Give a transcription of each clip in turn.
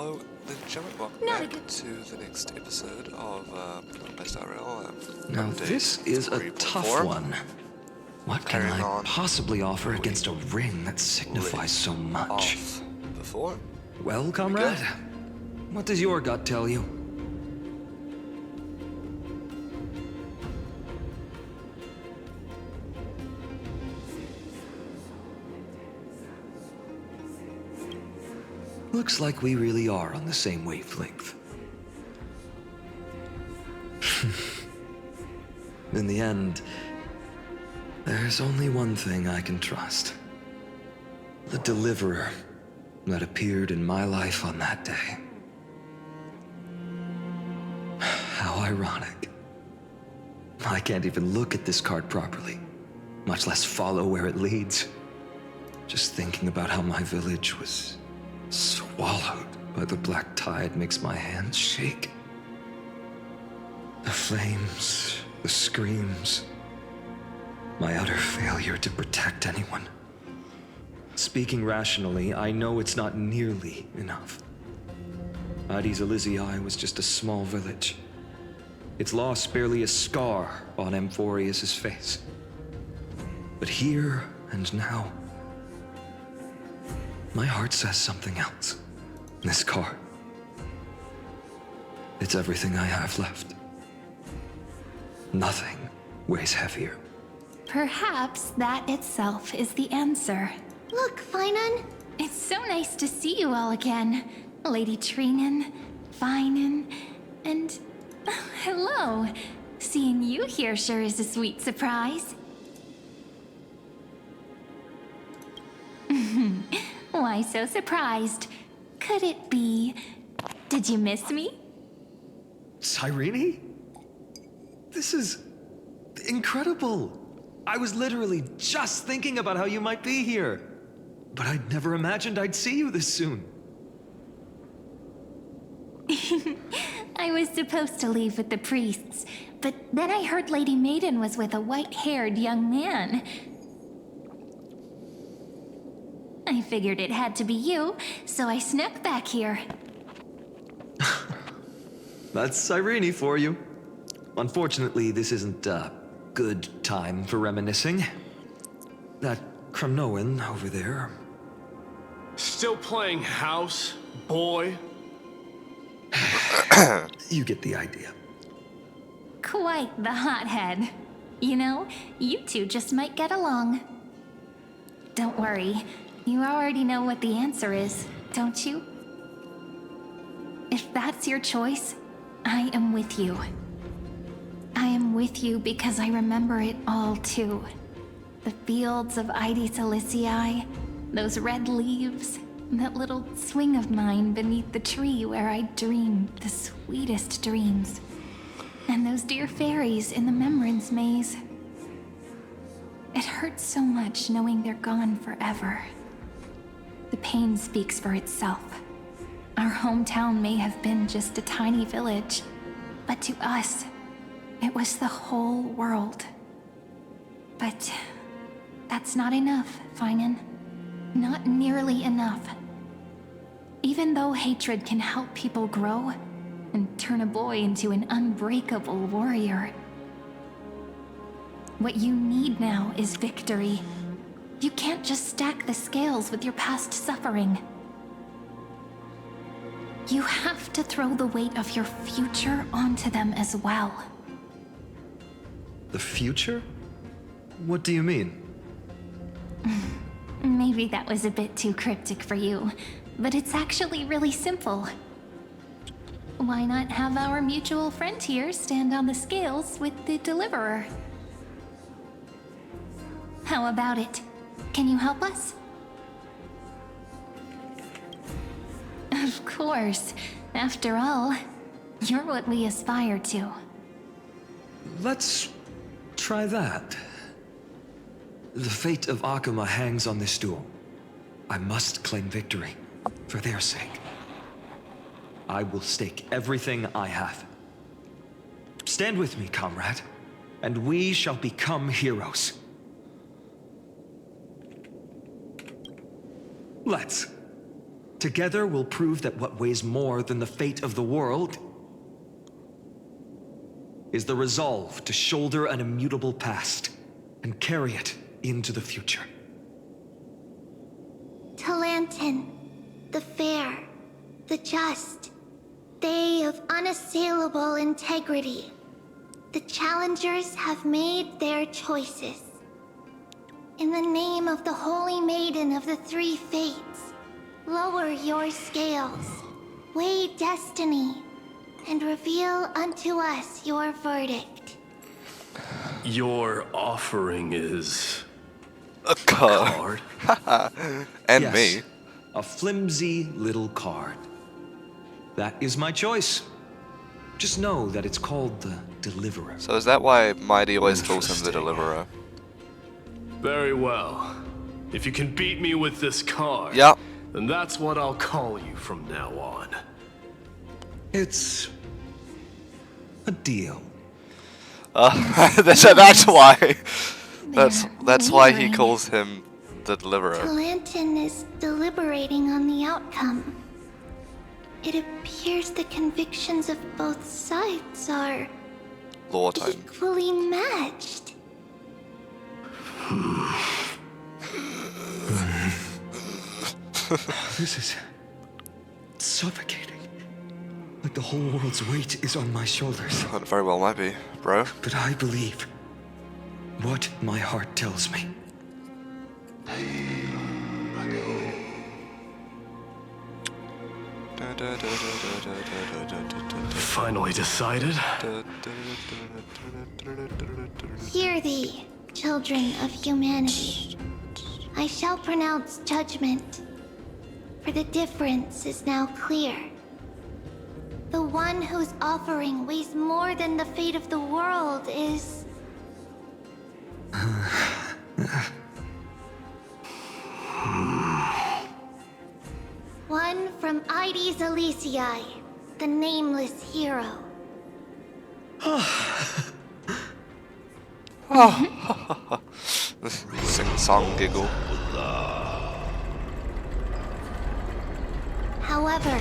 Hello, ladies and gentlemen. Welcome back to the next episode of Honkai. Now this is a tough one. What can I possibly offer against a ring that signifies so much? Before? Well, comrade, what does your gut tell you? Looks like we really are on the same wavelength. In the end, there's only one thing I can trust. The deliverer that appeared in my life on that day. How ironic. I can't even look at this card properly, much less follow where it leads. Just thinking about how my village was swallowed by the black tide makes my hands shake. The flames, the screams, my utter failure to protect anyone. Speaking rationally, I know it's not nearly enough. Addis Elysiae was just a small village. Its loss barely a scar on Amphorius' face. But here and now, my heart says something else. This card. It's everything I have left. Nothing weighs heavier. Perhaps that itself is the answer. Look, Phainon. It's so nice to see you all again. Lady Phainon, and... hello. Seeing you here sure is a sweet surprise. Why so surprised? Could it be... Did you miss me? Cyrene? This is... incredible. I was literally just thinking about how you might be here. But I'd never imagined I'd see you this soon. I was supposed to leave with the priests, but then I heard Lady Maiden was with a white-haired young man. I figured it had to be you, so I snuck back here. That's Cyrene for you. Unfortunately, this isn't a good time for reminiscing. That Cronoan over there. Still playing house, boy? You get the idea. Quite the hothead. You know, you two just might get along. Don't worry. You already know what the answer is, don't you? If that's your choice, I am with you. I am with you because I remember it all too. The fields of Addis Elysiae, those red leaves, that little swing of mine beneath the tree where I dreamed the sweetest dreams, and those dear fairies in the Memorance Maze. It hurts so much knowing they're gone forever. The pain speaks for itself. Our hometown may have been just a tiny village, but to us, it was the whole world. But that's not enough, Phainon. Not nearly enough. Even though hatred can help people grow and turn a boy into an unbreakable warrior, what you need now is victory. You can't just stack the scales with your past suffering. You have to throw the weight of your future onto them as well. The future? What do you mean? Maybe that was a bit too cryptic for you, but it's actually really simple. Why not have our mutual friend here stand on the scales with the deliverer? How about it? Can you help us? Of course. After all, you're what we aspire to. Let's try that. The fate of Akuma hangs on this duel. I must claim victory, for their sake. I will stake everything I have. Stand with me, comrade, and we shall become heroes. Let's. Together we'll prove that what weighs more than the fate of the world is the resolve to shoulder an immutable past and carry it into the future. Talantin, the fair, the just, they of unassailable integrity. The challengers have made their choices. In the name of the Holy Maiden of the Three Fates, lower your scales, weigh destiny, and reveal unto us your verdict. Your offering is A a card. card? And Yes, me. a flimsy little card. That is my choice. Just know that it's called the Deliverer. So is that why Mighty always calls him the Interesting. Deliverer? Very well. If you can beat me with this card, Yep. then that's what I'll call you from now on. It's a deal. That's why. That's why he lingering. calls him the Deliverer. Talantin is deliberating on the outcome. It appears the convictions of both sides are Law time. equally matched. This is suffocating. Like the whole world's weight is on my shoulders. That very well might be, bro. But I believe what my heart tells me. Finally decided? Hear thee, children of humanity. I shall pronounce judgment, for the difference is now clear. The one whose offering weighs more than the fate of the world is... one from Ides Elysiae, the nameless hero. Sing-song giggle. However,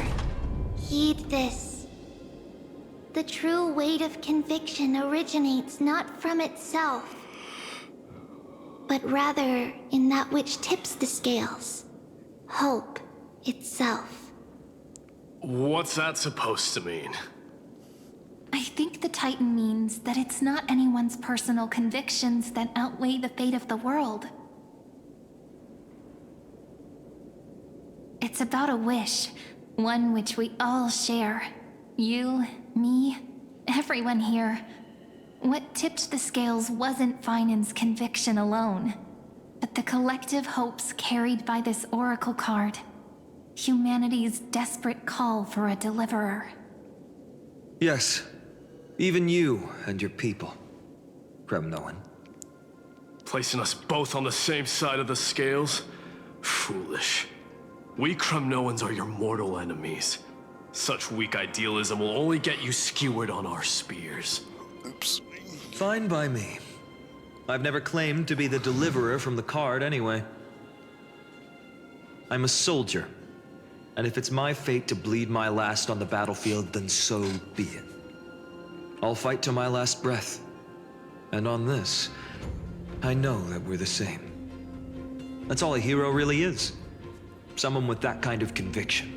heed this. The true weight of conviction originates not from itself, but rather in that which tips the scales. Hope itself. What's that supposed to mean? I think the Titan means that it's not anyone's personal convictions that outweigh the fate of the world. It's about a wish, one which we all share. You, me, everyone here. What tipped the scales wasn't Phainon's conviction alone, but the collective hopes carried by this oracle card. Humanity's desperate call for a deliverer. Yes, even you and your people, Kremnoan. Placing us both on the same side of the scales? Foolish. We Kremnoans are your mortal enemies. Such weak idealism will only get you skewered on our spears. Oops. Fine by me. I've never claimed to be the deliverer from the card anyway. I'm a soldier, and if it's my fate to bleed my last on the battlefield, then so be it. I'll fight to my last breath. And on this, I know that we're the same. That's all a hero really is. Someone with that kind of conviction.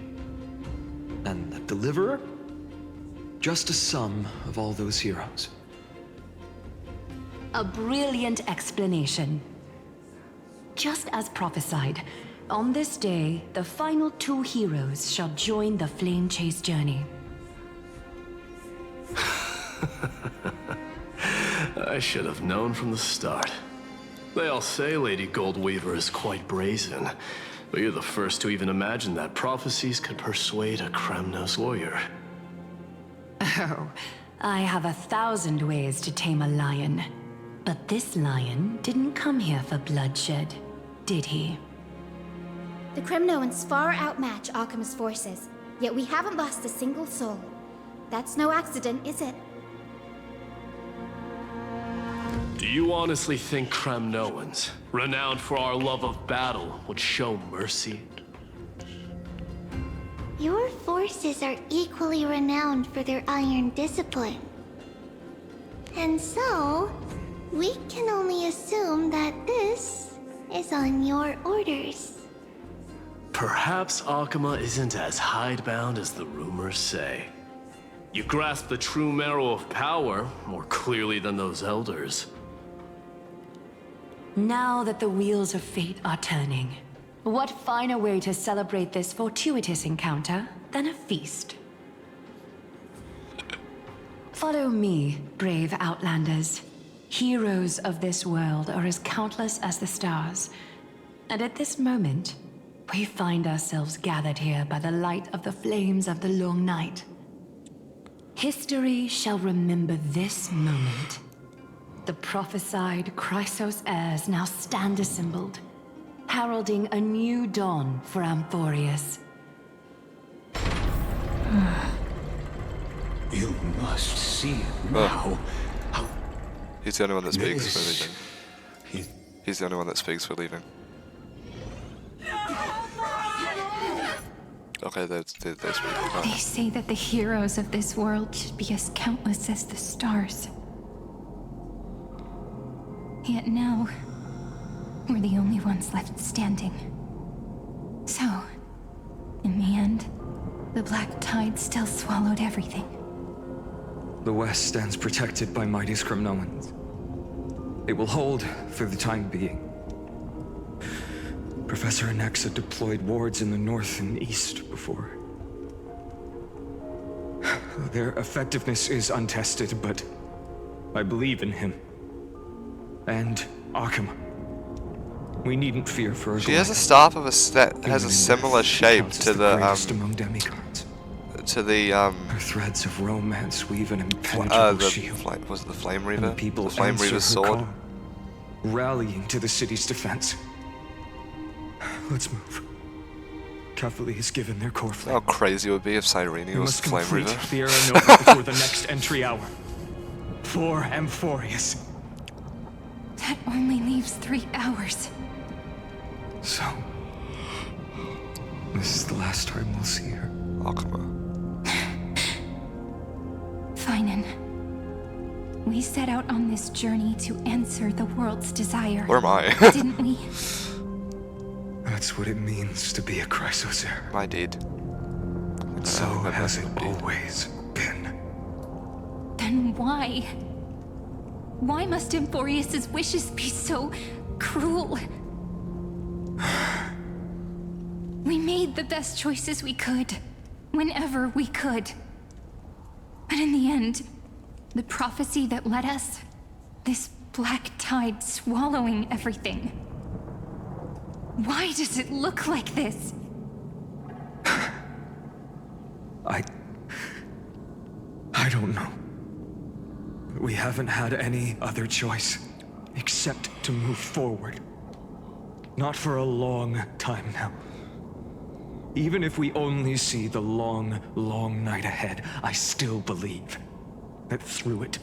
And the deliverer? Just a sum of all those heroes. A brilliant explanation. Just as prophesied, on this day, the final two heroes shall join the flame chase journey. I should have known from the start. They all say Lady Goldweaver is quite brazen, but you're the first to even imagine that prophecies could persuade a Kremnos warrior. Oh, I have 1,000 ways to tame a lion. But this lion didn't come here for bloodshed, did he? The Kremnoans far outmatch Arkhim's forces, yet we haven't lost a single soul. That's no accident, is it? Do you honestly think Kremnoans, renowned for our love of battle, would show mercy? Your forces are equally renowned for their iron discipline. And so, we can only assume that this is on your orders. Perhaps Akama isn't as hidebound as the rumors say. You grasp the true marrow of power more clearly than those elders. Now that the wheels of fate are turning, what finer way to celebrate this fortuitous encounter than a feast? Follow me, brave Outlanders. Heroes of this world are as countless as the stars. And at this moment, we find ourselves gathered here by the light of the flames of the long night. History shall remember this moment. The prophesied Chrysos heirs now stand assembled, heralding a new dawn for Amphorius. You must see it now. He's the only one that speaks for This leaving. He's the only one that speaks for leaving. Okay, they speak. Oh. They say that the heroes of this world should be as countless as the stars. Yet now, we're the only ones left standing. So, in the end, the black tide still swallowed everything. The West stands protected by mighty Scrimnoans. It will hold for the time being. Professor Anexa deployed wards in the north and east before. Their effectiveness is untested, but I believe in him. And Akama. We needn't fear for a She has a staff of that has a similar shape to the among demigods. Her threads of romance weave an impenetrable shield. Was it the Flame Reaver? And the people The Flame answer Reaver's her sword? call, rallying to the city's defense. Let's move. Cavalry has given their core flame. How crazy it would be if Cyrene We was must the Flame complete Reaver. the Aranova before the next entry hour. For Amphorius. That only leaves 3 hours. So, this is the last time we'll see her. Akama. Phainon. We set out on this journey to answer the world's desire. Where am I? Didn't we? That's what it means to be a Chrysos heir. I did. And so has it always been. Then why? Why must Amphorius' wishes be so cruel? We made the best choices we could, whenever we could. But in the end, the prophecy that led us, this black tide swallowing everything. Why does it look like this? I don't know. We haven't had any other choice except to move forward. Not for a long time now. Even if we only see the long, long night ahead, I still believe that through it,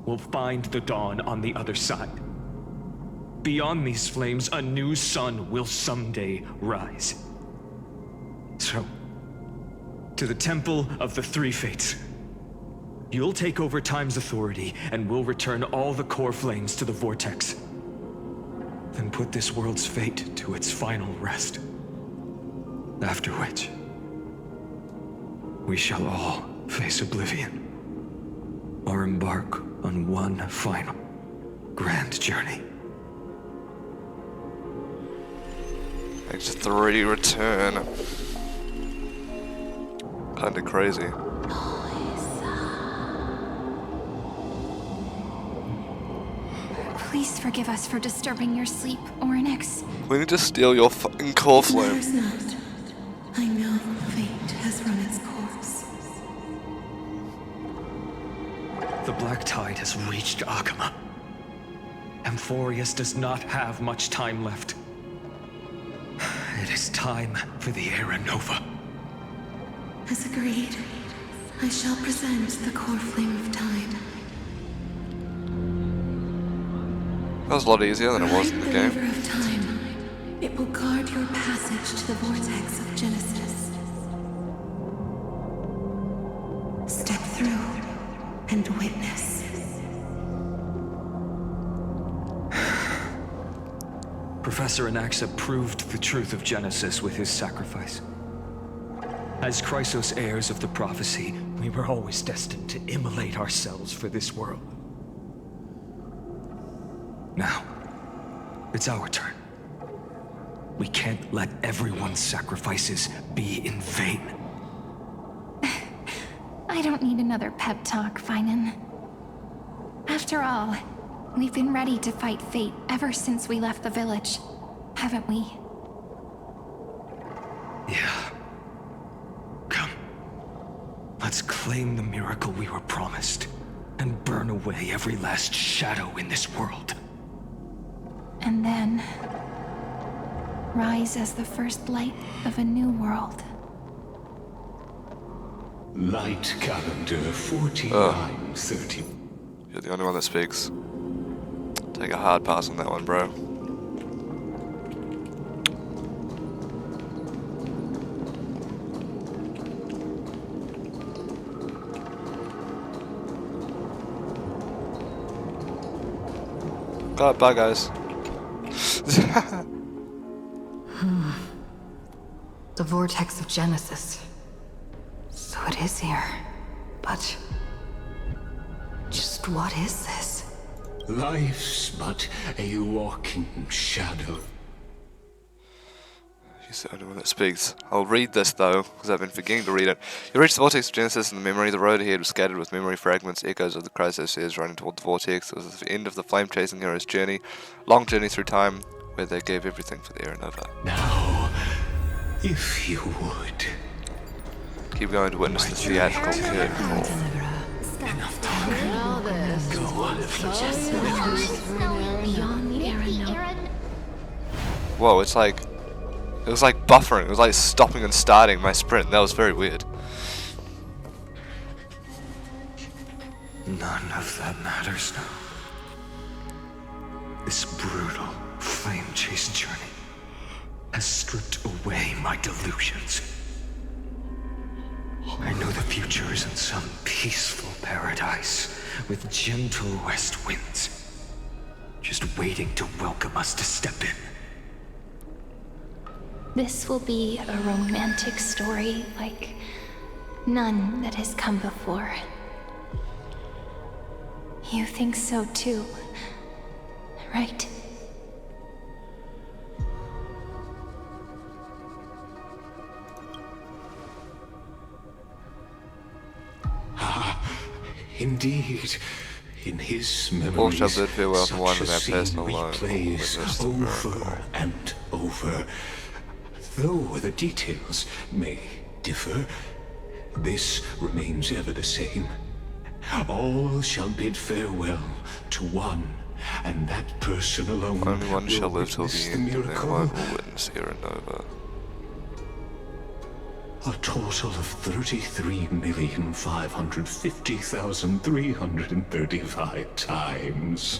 we'll find the dawn on the other side. Beyond these flames, a new sun will someday rise. So, to the Temple of the Three Fates. You'll take over Time's authority, and we'll return all the core flames to the Vortex. Then put this world's fate to its final rest. After which, we shall all face oblivion. Or embark on one final, grand journey. Act 3 return. Kinda crazy. Please forgive us for disturbing your sleep, Oryx. We need to steal your fucking core flame. Matters not. I know fate has run its course. The Black Tide has reached Akama. Amphorius does not have much time left. It is time for the Aranova. As agreed, I shall present the core flame of time. That was a lot easier than it was in the Light game. river of time. It will guard your passage to the vortex of Genesis. and witness. Professor Anaxa proved the truth of Genesis with his sacrifice. As Chrysos heirs of the prophecy, we were always destined to immolate ourselves for this world. Now, it's our turn. We can't let everyone's sacrifices be in vain. I don't need another pep talk, Phainon. After all, we've been ready to fight fate ever since we left the village, haven't we? Yeah. Come. Let's claim the miracle we were promised, and burn away every last shadow in this world. And then rise as the first light of a new world. Light calendar 4930. You're the only one that speaks. Take a hard pass on that one, bro. Bye, guys. The vortex of Genesis. So it is here. But just what is this? Life's but a walking shadow. He's the only one that speaks. I'll read this though, because I've been forgetting to read it. You reached the vortex of Genesis and the memory. The road ahead was scattered with memory fragments, echoes of the Chrysos heirs running toward the vortex. It was the end of the flame-chasing hero's journey. Long journey through time, where they gave everything for the Aranova. Now, if you would. Keep going to witness the theatrical curtain. Enough talk. Go on, Just beyond the Aranova. Whoa, it was like buffering. It was like stopping and starting my sprint. That was very weird. None of that matters now. This brutal, flame-chased journey has stripped away my delusions. I know the future is in some peaceful paradise with gentle west winds, just waiting to welcome us to step in. This will be a romantic story like none that has come before. You think so too, right? Indeed, in his All shall memories, bid farewell to one in such a their scene personal life. replays Witness the miracle. over and over. Though the details may differ, this remains ever the same. All shall bid farewell to one, and that person alone Only one will shall live till witness the the end, and then miracle. one will witness Aranova. A total of 33,550,335 times.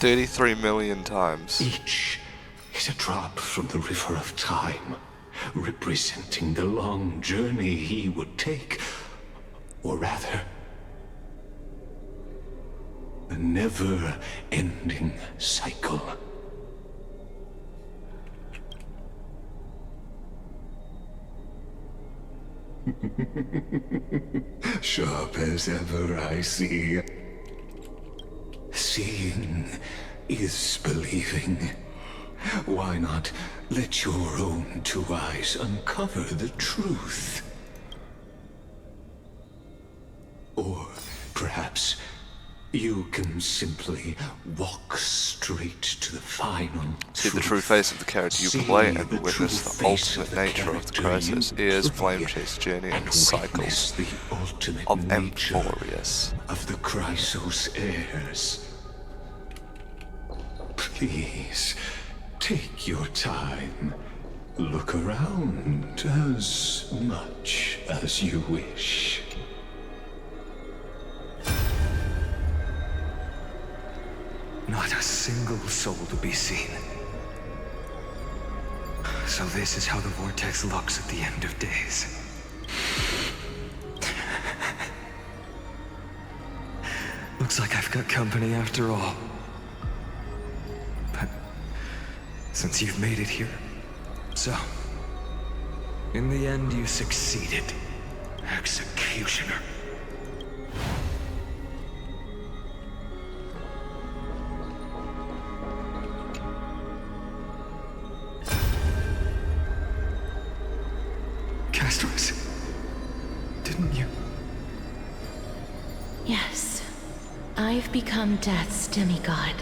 33 million times. Each is a drop from the river of time, representing the long journey he would take, or rather, the never-ending cycle. Sharp as ever, I see. Seeing is believing. Why not let your own two eyes uncover the truth? Or perhaps you can simply walk straight to the final See the true face of the character you play and witness the ultimate nature of the Chrysos heirs' flame-chase journey and cycles the ultimate of nature Amphorius. of the Chrysos heirs. Please, take your time. Look around as much as you wish. Not a single soul to be seen. So this is how the vortex looks at the end of days. Looks like I've got company after all. But since you've made it here, so in the end you succeeded, Executioner. Castros, didn't you? Yes. I've become Death's demigod,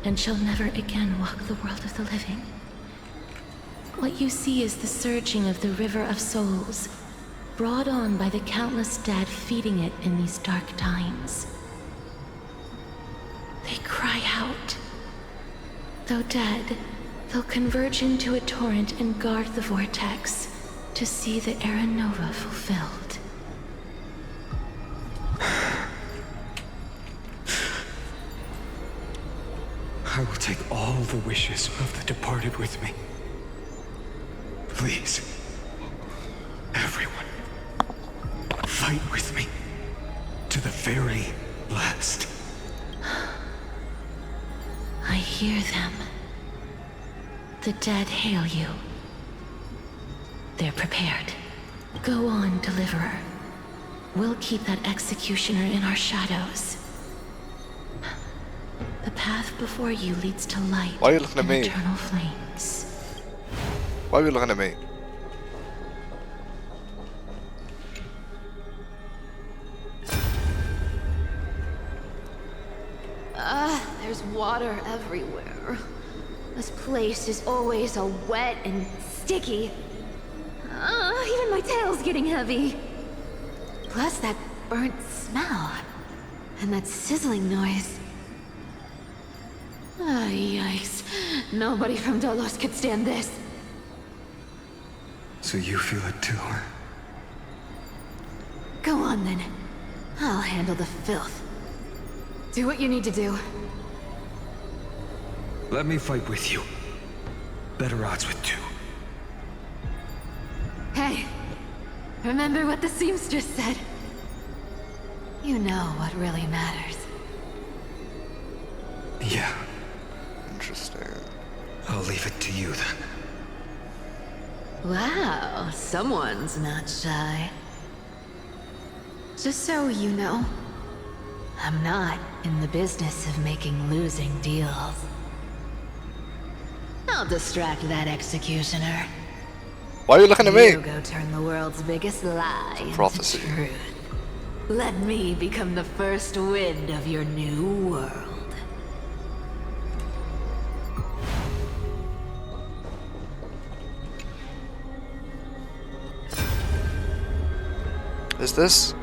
and shall never again walk the world of the living. What you see is the surging of the river of souls, brought on by the countless dead feeding it in these dark times. They cry out. Though dead, they'll converge into a torrent and guard the vortex to see the Era Nova fulfilled. I will take all the wishes of the departed with me. Please, everyone, fight with me to the very last. I hear them. The dead hail you. They're prepared. Go on, Deliverer. We'll keep that executioner in our shadows. The path before you leads to light. Why are you looking at and me? Eternal flames. Why are you looking at me? There's water everywhere. This place is always so wet and sticky. Even my tail's getting heavy. Plus that burnt smell. And that sizzling noise. Yikes. Nobody from Dolos could stand this. So you feel it too, huh? Go on then. I'll handle the filth. Do what you need to do. Let me fight with you. Better odds with two. Hey, remember what the seamstress said? You know what really matters. Yeah, Interesting. I'll leave it to you then. Wow, someone's not shy. Just so you know, I'm not in the business of making losing deals. I'll distract that executioner. Why are you looking at me? You go turn the world's biggest lie into Prophecy. truth. Let me become the first wind of your new world. Is this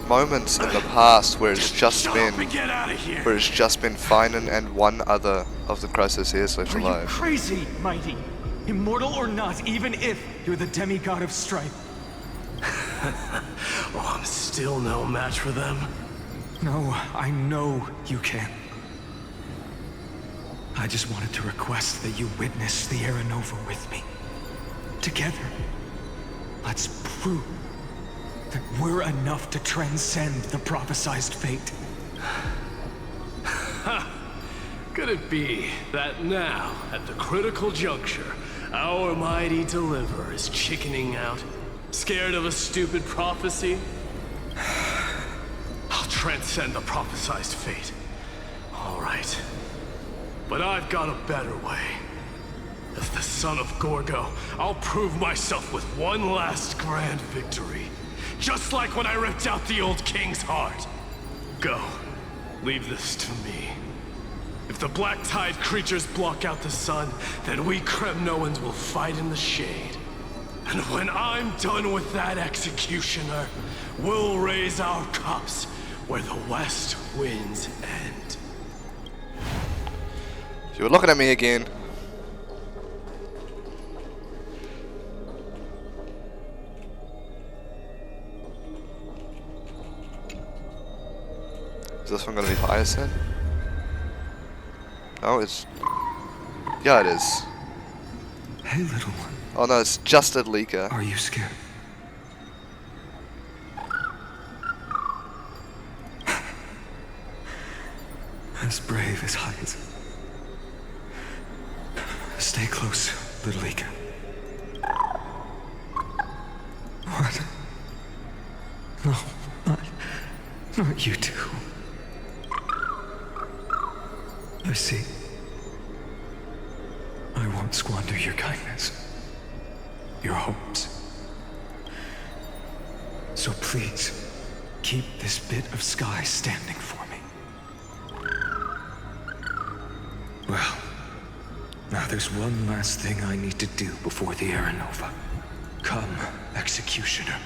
moments in the past where it's just been Get out of here! where it's just been Phainon and one other of the Chrysos left Are you alive? crazy, Mighty? Immortal or not, even if you're the demigod of strife. Oh, I'm still no match for them. No, I know you can. I just wanted to request that you witness the Era Nova with me. Together, let's prove that we're enough to transcend the prophesized fate. Could it be that now, at the critical juncture, our mighty deliverer is chickening out? Scared of a stupid prophecy? I'll transcend the prophesized fate. All right. But I've got a better way. As the son of Gorgo, I'll prove myself with one last grand victory. Just like when I ripped out the old king's heart. Go. Leave this to me. If the Black Tide creatures block out the sun, then we Kremnoans will fight in the shade. And when I'm done with that executioner, we'll raise our cups where the west winds end. You're looking at me again. Is this one gonna be Hyacinth? No, it's... Yeah, it is. Hey, okay, little one? Oh no, it's just a leaker. Are you scared? As brave as heights. Stay close, little leaker. What? No, not you two. I see. I won't squander your kindness, your hopes. So please, keep this bit of sky standing for me. Well, now there's one last thing I need to do before the Era Nova. Come, Executioner.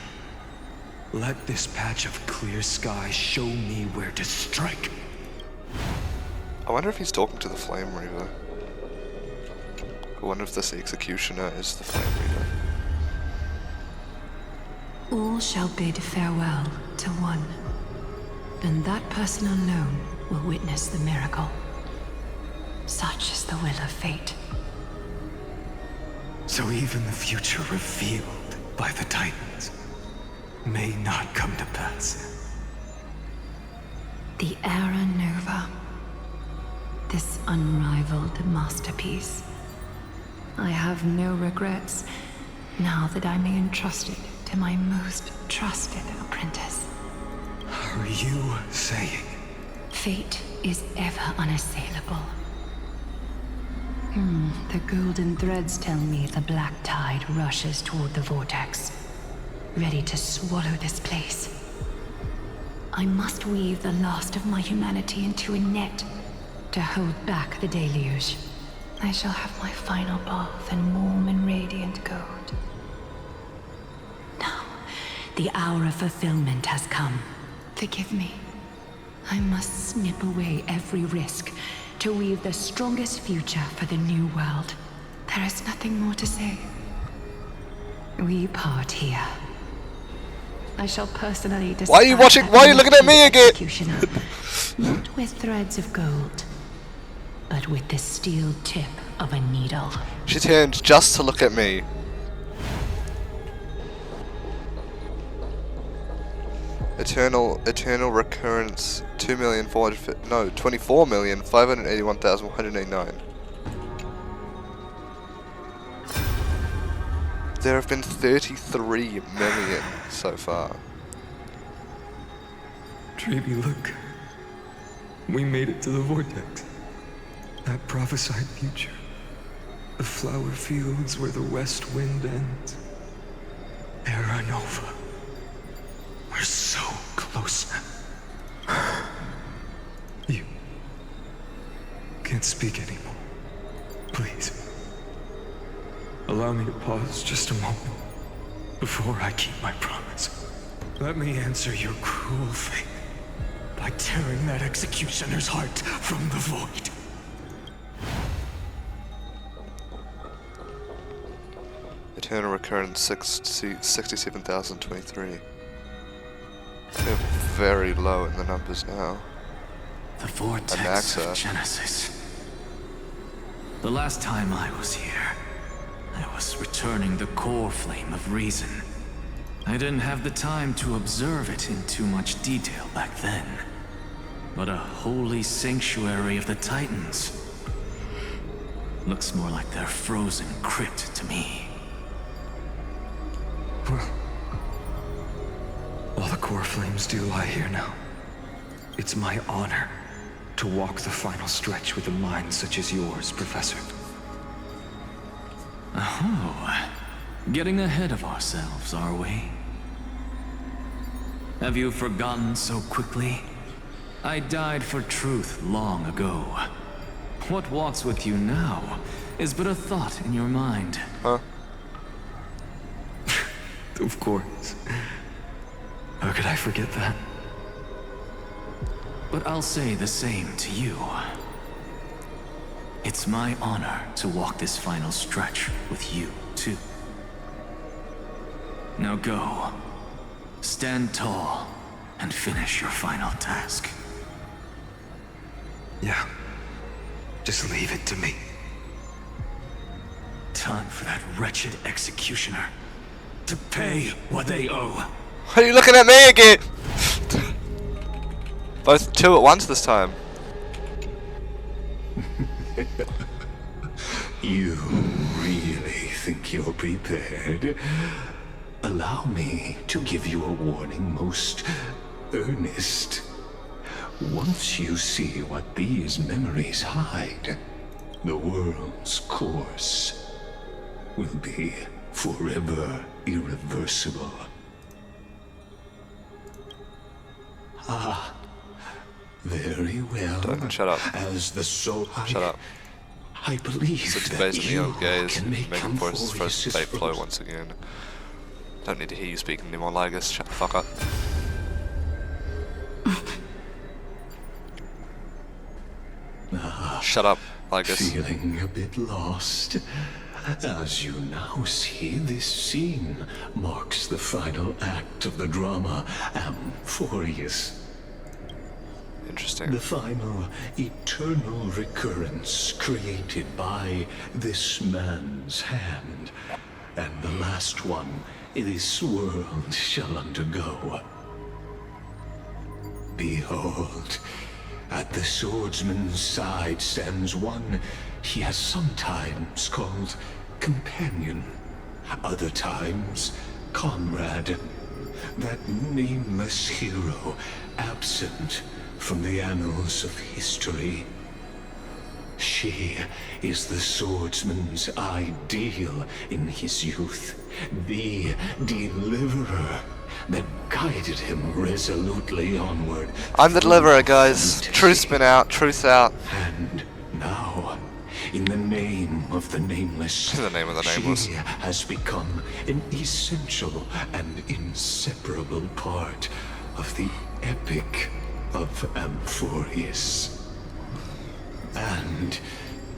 Let this patch of clear sky show me where to strike. I wonder if he's talking to the Flame Reaver. I wonder if this Executioner is the Flame Reaver. All shall bid farewell to one, and that person alone will witness the miracle. Such is the will of fate. So even the future revealed by the Titans may not come to pass. The Era Nova. This unrivaled masterpiece. I have no regrets now that I may entrust it to my most trusted apprentice. Are you saying? Fate is ever unassailable. The golden threads tell me the black tide rushes toward the vortex, ready to swallow this place. I must weave the last of my humanity into a net to hold back the deluge. I shall have my final bath in warm and radiant gold. Now, the hour of fulfillment has come. Forgive me. I must snip away every risk to weave the strongest future for the new world. There is nothing more to say. We part here. I shall personally Why are you watching? Why are you looking at me again? Not with threads of gold, but with the steel tip of a needle. She turned just to look at me. Eternal recurrence 24,581,189. There have been 33 million so far. Treeby, look. We made it to the vortex. That prophesied future. The flower fields where the west wind ends. Era Nova. We're so close now. You can't speak anymore. Please. Allow me to pause just a moment before I keep my promise. Let me answer your cruel fate by tearing that executioner's heart from the void. Eternal recurrence 67,023. They're very low in the numbers now. The vortex of Genesis. The last time I was here, I was returning the core flame of reason. I didn't have the time to observe it in too much detail back then. But a holy sanctuary of the Titans. Looks more like their frozen crypt to me. Well, all the core flames do lie here now. It's my honor to walk the final stretch with a mind such as yours, Professor. Oh, getting ahead of ourselves, are we? Have you forgotten so quickly? I died for truth long ago. What walks with you now is but a thought in your mind. Huh? Of course. How could I forget that? But I'll say the same to you. It's my honor to walk this final stretch with you, too. Now go. Stand tall and finish your final task. Yeah. Just leave it to me. Time for that wretched executioner to pay what they owe. Are you looking at me again? Both two at once this time. You really think you're prepared? Allow me to give you a warning, most earnest. Once you see what these memories hide, the world's course will be forever irreversible. Ah, very well. Don't shut up. As the soul, Shut up. I believe Such that based on the you old gaze, can make making forces first Amphorius' fate flow frozen. once again. Don't need to hear you speaking anymore, Ligus. Shut the fuck up. Shut up, Ligus. Feeling a bit lost? As you now see, this scene marks the final act of the drama Amphorius. Interesting. The final eternal recurrence created by this man's hand, and the last one this world shall undergo. Behold, at the swordsman's side stands one he has sometimes called companion, other times comrade, that nameless hero absent from the annals of history. She is the swordsman's ideal in his youth, the deliverer that guided him resolutely onward. I'm the deliverer, guys. Truth's been out. Truth's out. And now, in the name of the Nameless, In the name of the Nameless. she has become an essential and inseparable part of the epic of Amphorius. And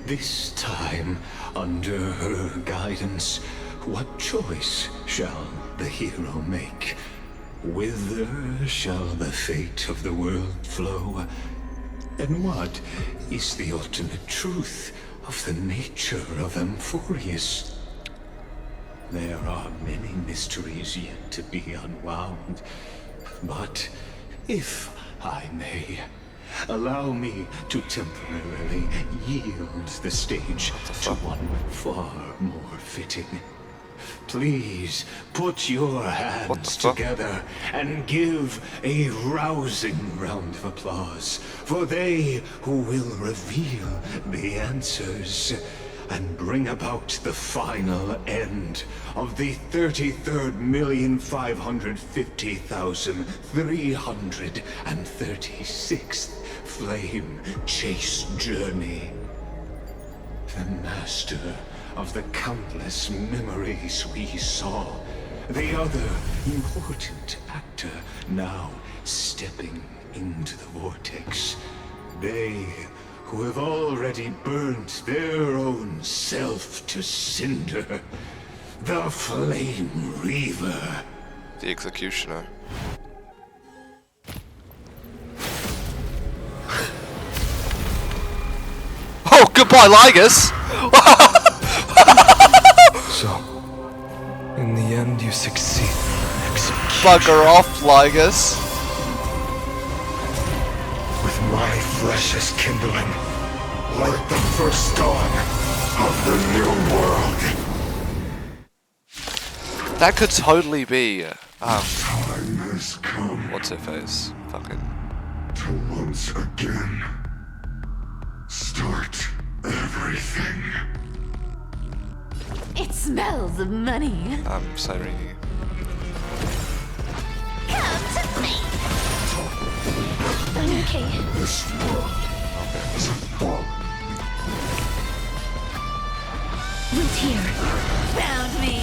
this time, under her guidance, what choice shall the hero make? Whither shall the fate of the world flow? And what is the ultimate truth of the nature of Amphorius? There are many mysteries yet to be unwound, but if I may, allow me to temporarily yield the stage to one far more fitting. Please put your hands together and give a rousing round of applause for they who will reveal the answers and bring about the final end of the 33,550,336th flame chase journey. The master of the countless memories we saw, the other important actor now stepping into the vortex. They who have already burnt their own self to cinder. The Flame Reaver. The Executioner. Oh, goodbye, Ligus! So, in the end, you succeed. Bugger off, Ligus. With my flesh as kindling, like the first dawn of the new world. That could totally be, Time has come what's her face? Fucking. to once again start everything. It smells of money. Cyrene. Come to me. I'm okay. This world is a fall. Root here. Found me.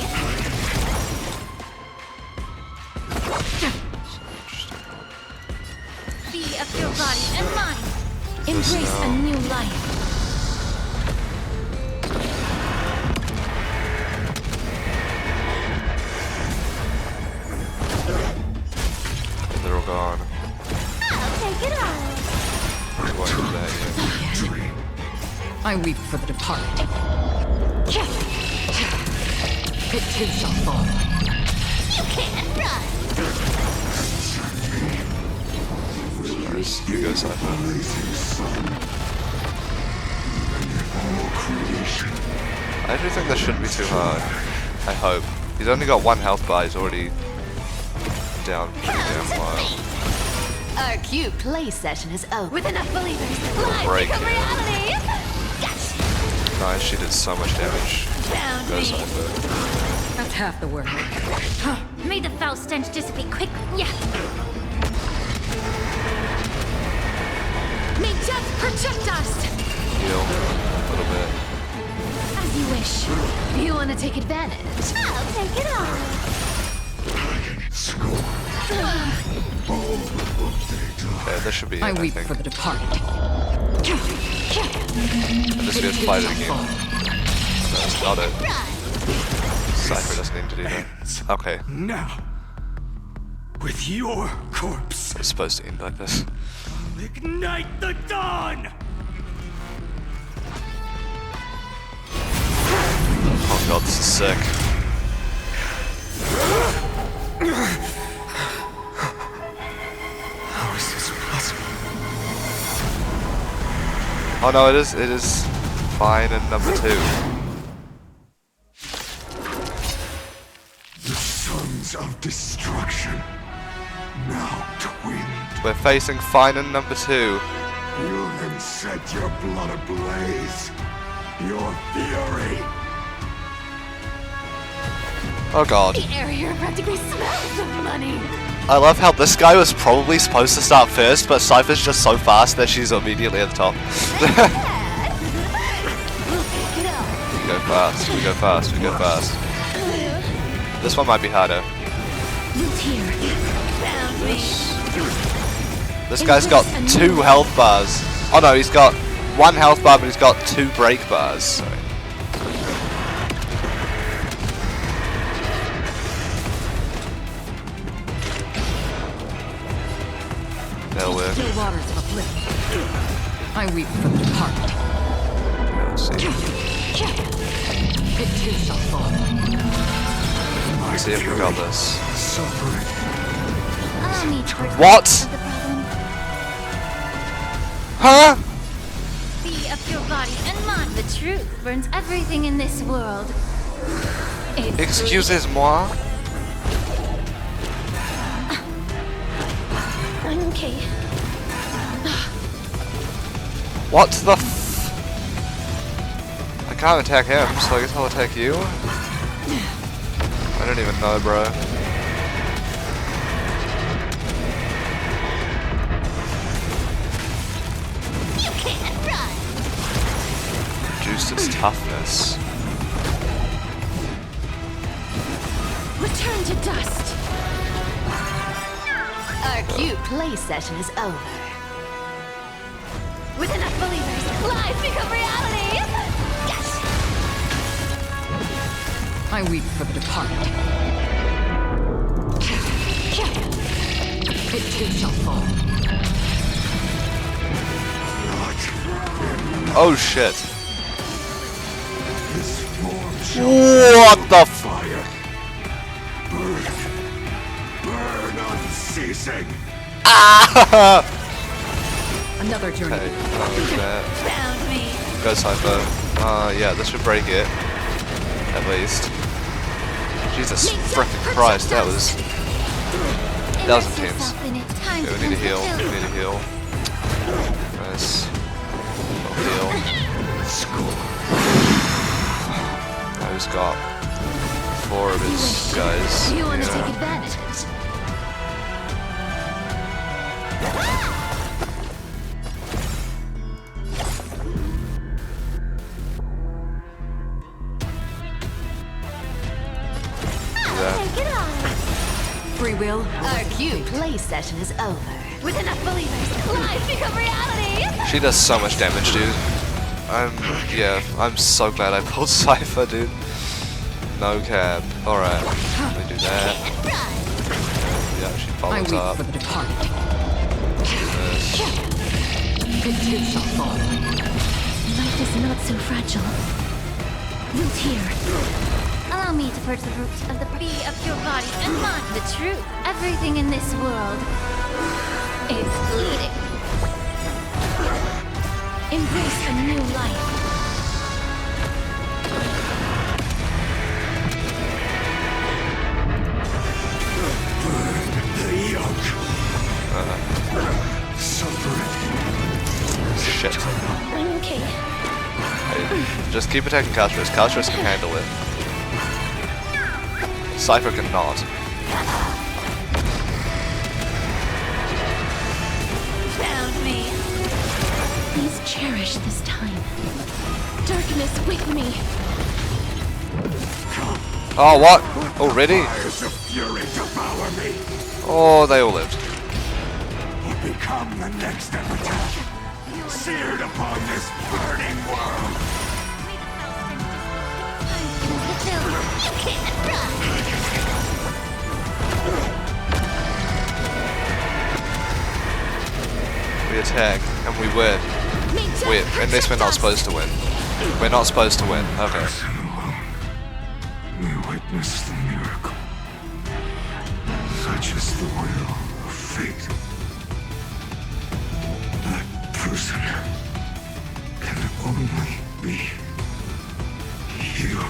Be of your body and mine. Embrace a new life. They're all gone. I'll take it all. What is that? I weep for the departed. It too shall fall. You can't run! You go, Cypher. I actually think this shouldn't be too hard. I hope. He's only got 1 health bar, he's already down pretty damn low. Our cute play session is over. With enough believers, Little break become here. reality! Nice, she did so much damage. Found Go, me. Cypher. That's half the work. May the foul stench dissipate quickly. Yeah. May death protect us! Heal a little bit. As you wish. You want to take advantage? I'll take it on! Okay, this should be it, I I weep think. for the departed. I'm just gonna fight it again. That's not it. Cypher doesn't need to do that. Okay, Now, with your corpse, it's supposed to end like this. ignite the dawn! Oh god, this is sick. How is this possible? Oh no, it is fine in number 2. The sons of destruction, now twinned. We're facing Phainon number 2. You then set your blood ablaze. Your fury. Oh god. The air here practically smells of money! I love how this guy was probably supposed to start first, but Cypher's just so fast that she's immediately at the top. We go fast, we go fast, we go fast. This one might be harder. This guy's got 2 health bars. Oh no, he's got 1 health bar, but he's got 2 break bars. Sorry. That'll work. Still waters of oblivion. I weep for the departed. Let's see. It too shall fall. Let's see if we got this. Suffering. Allow me to work What? out the problem. Huh? Be of your body and mind. The truth burns everything in this world. Excusez-moi? I'm okay. What the f... I can't attack him, so I guess I'll attack you? I don't even know, bro. You can't run! Reduced its toughness. Return to dust! Our cute play session is over. With enough believers, lies become reality! Yes! I weep for the departed. It too shall fall. Oh shit. This form shall What the f... fire. Burn. Burn unceasing. Ah! Another journey. Okay, that was that. Found me! Go Cypher. Yeah, this should break it. At least. Jesus frickin' Christ, that was intense. yourself in it. Time Okay, to we need to heal. fulfill. We need to heal. Nice. Heal. Now he's got 4 of his guys. You want to Yeah. take advantage? Take it on! Free will. Our cute play session is over. With enough believers, lies become reality! She does so much damage, dude. I'm so glad I pulled Cypher, dude. No cap. Alright, let me do that. Yeah, she I follows weep up. for the departed. This. It too shall fall. Life is not so fragile. Root here. Allow Allow me to purge the root of the be of your body and mind. The truth. Everything in this world is bleeding. Embrace a new life. The yoke. Suffer it. Shit. Okay. Just keep attacking Caltress. Caltress can handle it. Cypher cannot. Found me. Please cherish this time. Darkness with me. Oh, what? Already? Fires of fury devour me. Oh, they all lived. Become the next epitaph. Seared upon this burning world. You can't run. We attack, and we win. Win. And this we're not supposed to win. We're not supposed to win. Okay. We witness the miracle. Such is the will of fate. That person can only be you.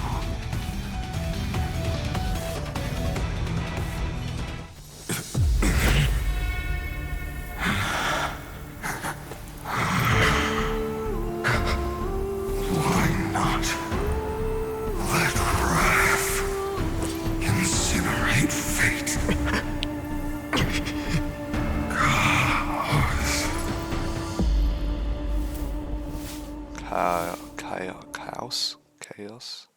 Why not let wrath incinerate fate? Chaos.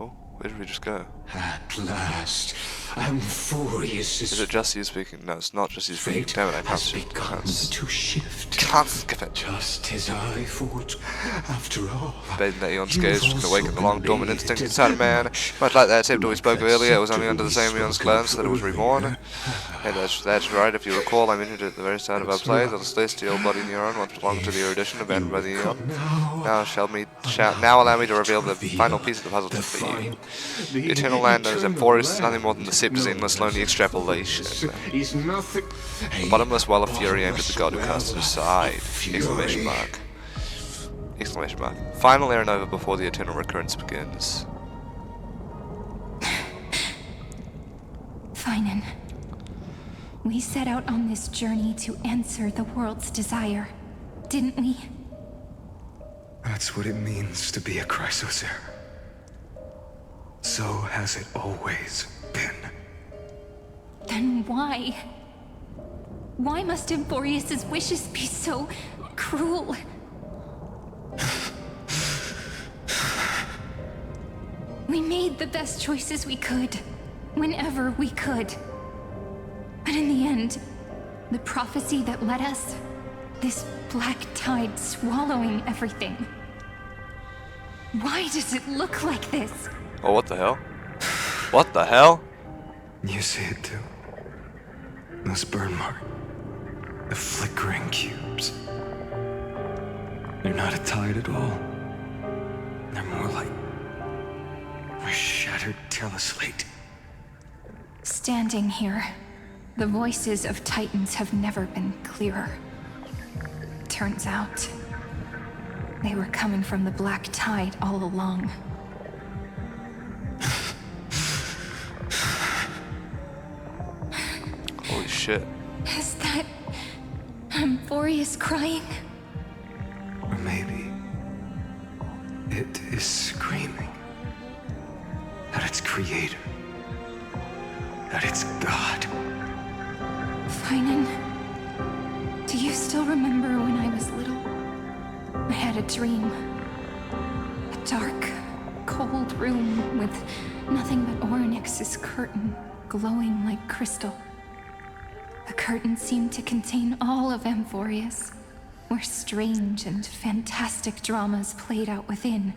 Oh, where did we just go? At last, Amphorius Is it just you speaking? No, it's not just you speaking. fate Damn it, I can't has speak. begun to shift. Can't skip it. Just as I thought. After all, Bathing that Eon's you've gaze can also awaken the long been dormant made instinct to inside a man. Much like that Tempter we spoke of that earlier, it was only scepter under the we same Eon's spoke glance of that it was reborn. earlier. Hey, that's right. If you recall, I mentioned it at the very start of our That's play. right. The celestial body neuron once belonged to the erudition abandoned by the You Eon. now- Now allow me to reveal the final piece of the puzzle The for you. fine- The eternal land known as Amphorius is land. nothing more than the scepter's endless, lonely extrapolation. Is nothing. The bottomless well of fury aimed at the god who cast it aside. Exclamation mark. Exclamation mark. Final Aeronova before the eternal recurrence begins. Phainon, we set out on this journey to answer the world's desire, didn't we? That's what it means to be a Chrysosaur. So has it always been. Then why? Why must Amphorius's wishes be so cruel? We made the best choices we could, whenever we could. But in the end, the prophecy that led us, this black tide swallowing everything. Why does it look like this? Oh, what the hell? What the hell? You see it too. Those burn marks. The flickering cubes. They're not a tide at all. They're more like a shattered teleslate. Standing here, the voices of Titans have never been clearer. Turns out, they were coming from the black tide all along. Holy shit. Is that Amphorius crying? Or maybe it is screaming at its creator, at its god. Phainon, do you still remember when I was little? I had a dream. A dark, cold room with nothing but Orynyx's curtain glowing like crystal. The curtain seemed to contain all of Amphorius, where strange and fantastic dramas played out within.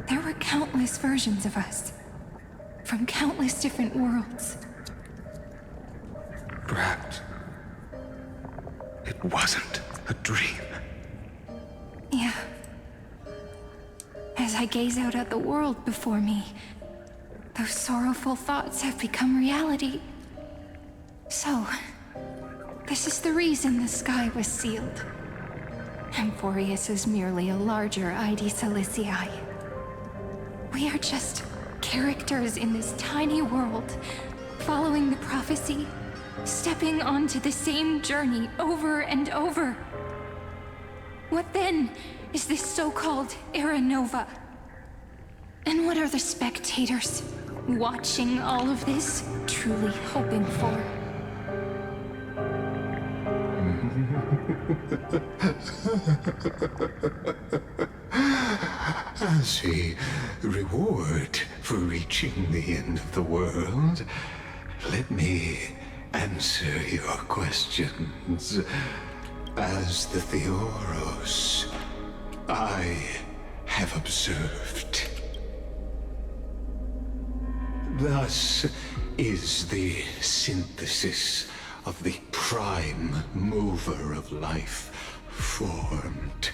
There were countless versions of us, from countless different worlds. Perhaps it wasn't a dream. Yeah. As I gaze out at the world before me, those sorrowful thoughts have become reality. So, this is the reason the sky was sealed. Amphorius is merely a larger ID Silicii. We are just characters in this tiny world, following the prophecy, stepping onto the same journey over and over. What then is this so-called Era Nova? And what are the spectators watching all of this truly hoping for? As a reward for reaching the end of the world, let me answer your questions. As the Theoros, I have observed. Thus is the synthesis of the prime mover of life formed.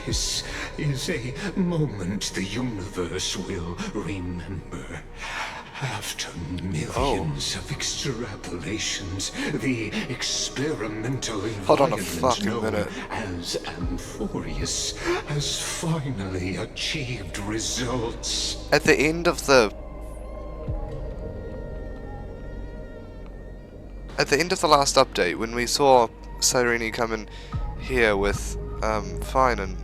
This is a moment the universe will remember. After millions of extrapolations, the experimental environment known as Amphorius has finally achieved results. At the end of the last update, when we saw Cyrene come in here with Phainon,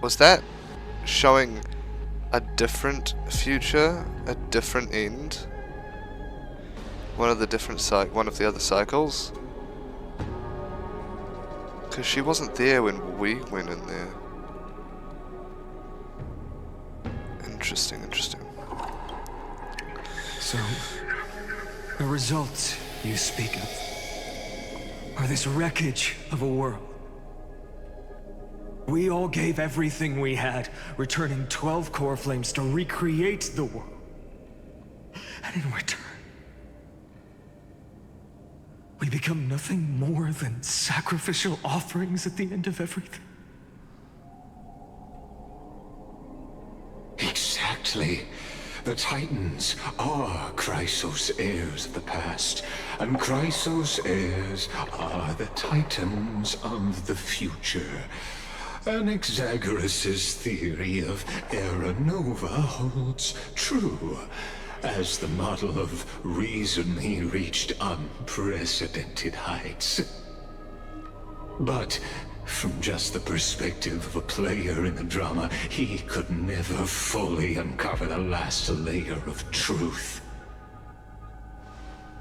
was that showing a different future, a different end? One of the other cycles? Because she wasn't there when we went in there. Interesting, interesting. So, the results you speak of are this wreckage of a world. We all gave everything we had, returning 12 core flames to recreate the world. And in return, we become nothing more than sacrificial offerings at the end of everything. Exactly. The Titans are Chrysos heirs of the past, and Chrysos heirs are the Titans of the future. Anaxagoras' theory of Era Nova holds true. As the model of reason, he reached unprecedented heights. But from just the perspective of a player in the drama, he could never fully uncover the last layer of truth.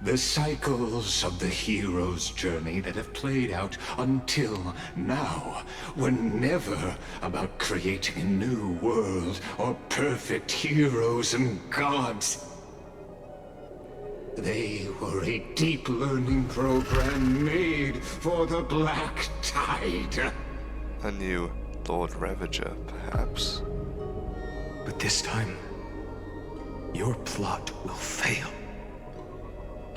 The cycles of the hero's journey that have played out until now were never about creating a new world or perfect heroes and gods. They were a deep learning program made for the Black Tide. A new Lord Ravager, perhaps. But this time, your plot will fail.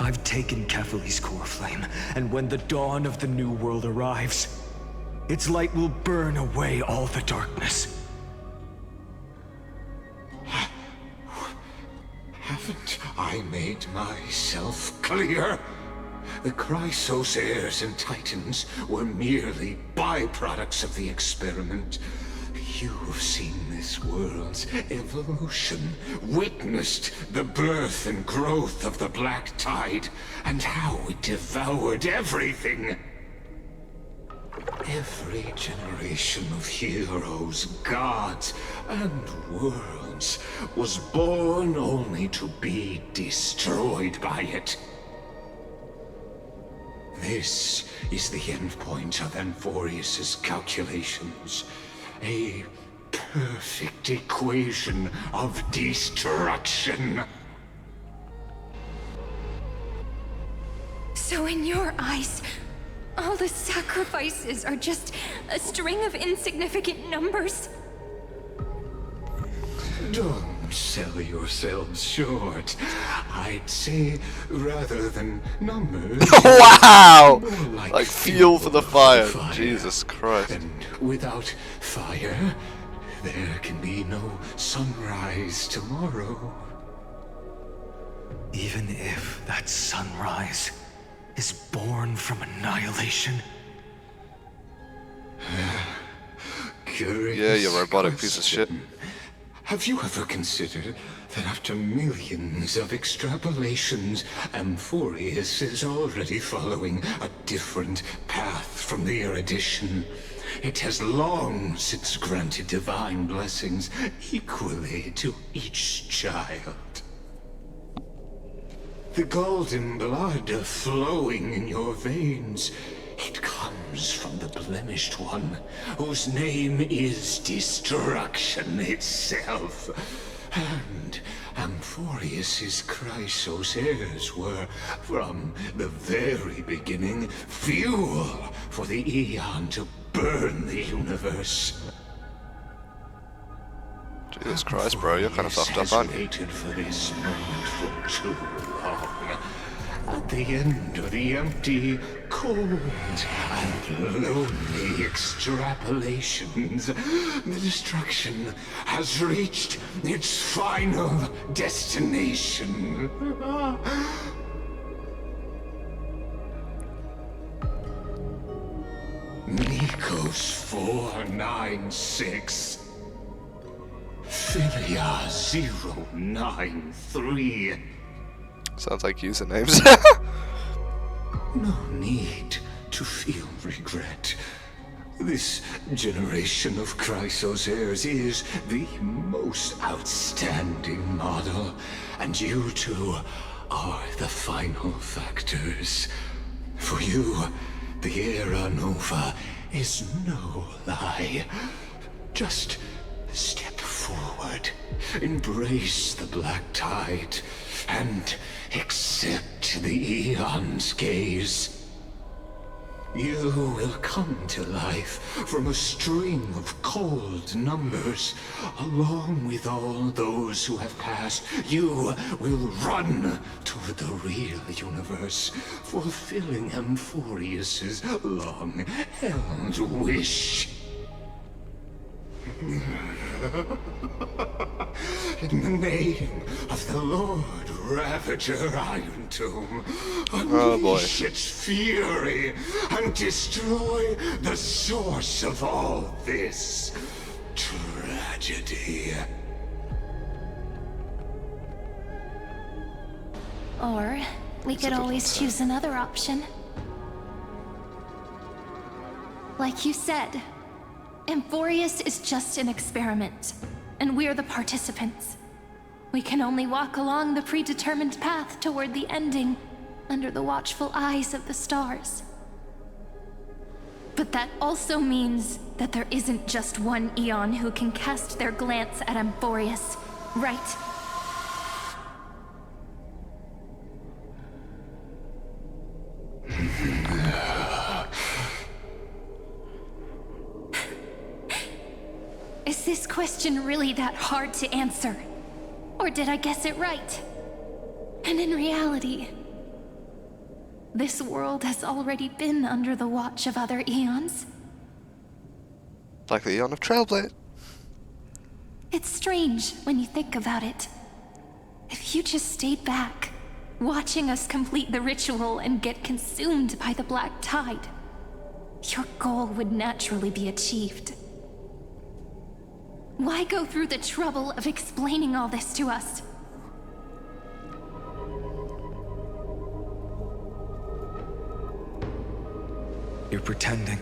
I've taken Catholi's core flame, and when the dawn of the new world arrives, its light will burn away all the darkness. Haven't I made myself clear? The Chrysos heirs and Titans were merely byproducts of the experiment. You've seen this world's evolution, witnessed the birth and growth of the Black Tide, and how it devoured everything. Every generation of heroes, gods, and worlds was born only to be destroyed by it. This is the endpoint of Amphorius' calculations. A perfect equation of destruction. So in your eyes, all the sacrifices are just a string of insignificant numbers? Don't Don't sell yourselves short. I'd say, rather than numbers... Wow! Like Like fuel for the fire. fire. Jesus Christ. And without fire, there can be no sunrise tomorrow. Even if that sunrise is born from annihilation. Yeah, you robotic piece of shit. Have you ever considered that after millions of extrapolations, Amphorius is already following a different path from the erudition? It has long since granted divine blessings equally to each child. The golden blood flowing in your veins, it comes from the blemished one, whose name is destruction itself. And Amphorius's Chrysos heirs were, from the very beginning, fuel for the Aeon to burn the universe. Jesus Christ, bro, you're kind of fucked up, aren't you? Waited for this moment for too long. At the end of the empty, cold, and lonely extrapolations, the destruction has reached its final destination. Nikos 496. Philia 093. Sounds like usernames. No need to feel regret. This generation of Chrysos heirs is the most outstanding model, and you two are the final factors. For you, the Era Nova is no lie. Just step forward, embrace the black tide, and accept the Aeon's gaze. You will come to life from a string of cold numbers. Along with all those who have passed, you will run toward the real universe, fulfilling Amphorius's long-held wish. In the name of the Lord Ravager Iron Tomb, unleash its fury and destroy the source of all this tragedy. Or we could always choose another option. Like you said, Amphorius is just an experiment, and we're the participants. We can only walk along the predetermined path toward the ending, under the watchful eyes of the stars. But that also means that there isn't just one Aeon who can cast their glance at Amphorius, right? Is this question really that hard to answer? Or did I guess it right? And in reality, this world has already been under the watch of other Aeons. Like the Aeon of Trailblade. It's strange when you think about it. If you just stayed back, watching us complete the ritual and get consumed by the black tide, your goal would naturally be achieved. Why go through the trouble of explaining all this to us? You're pretending,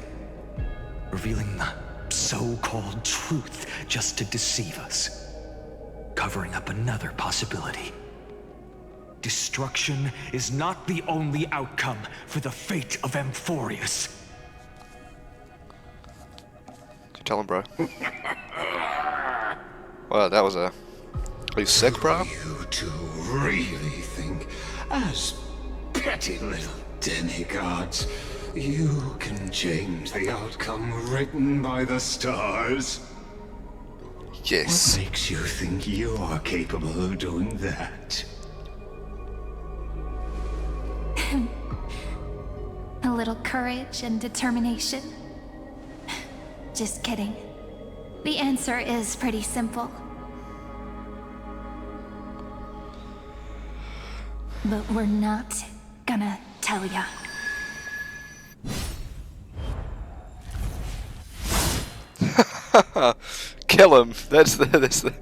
revealing the so-called truth just to deceive us, covering up another possibility. Destruction is not the only outcome for the fate of Amphorius. Tell him, bro. Wow, that was a... Are you sick, bro? You two really think, as petty little demigods, you can change the outcome written by the stars? Yes. What makes you think you're capable of doing that? A little courage and determination. Just kidding. The answer is pretty simple. But we're not gonna tell ya. Kill him. That's the.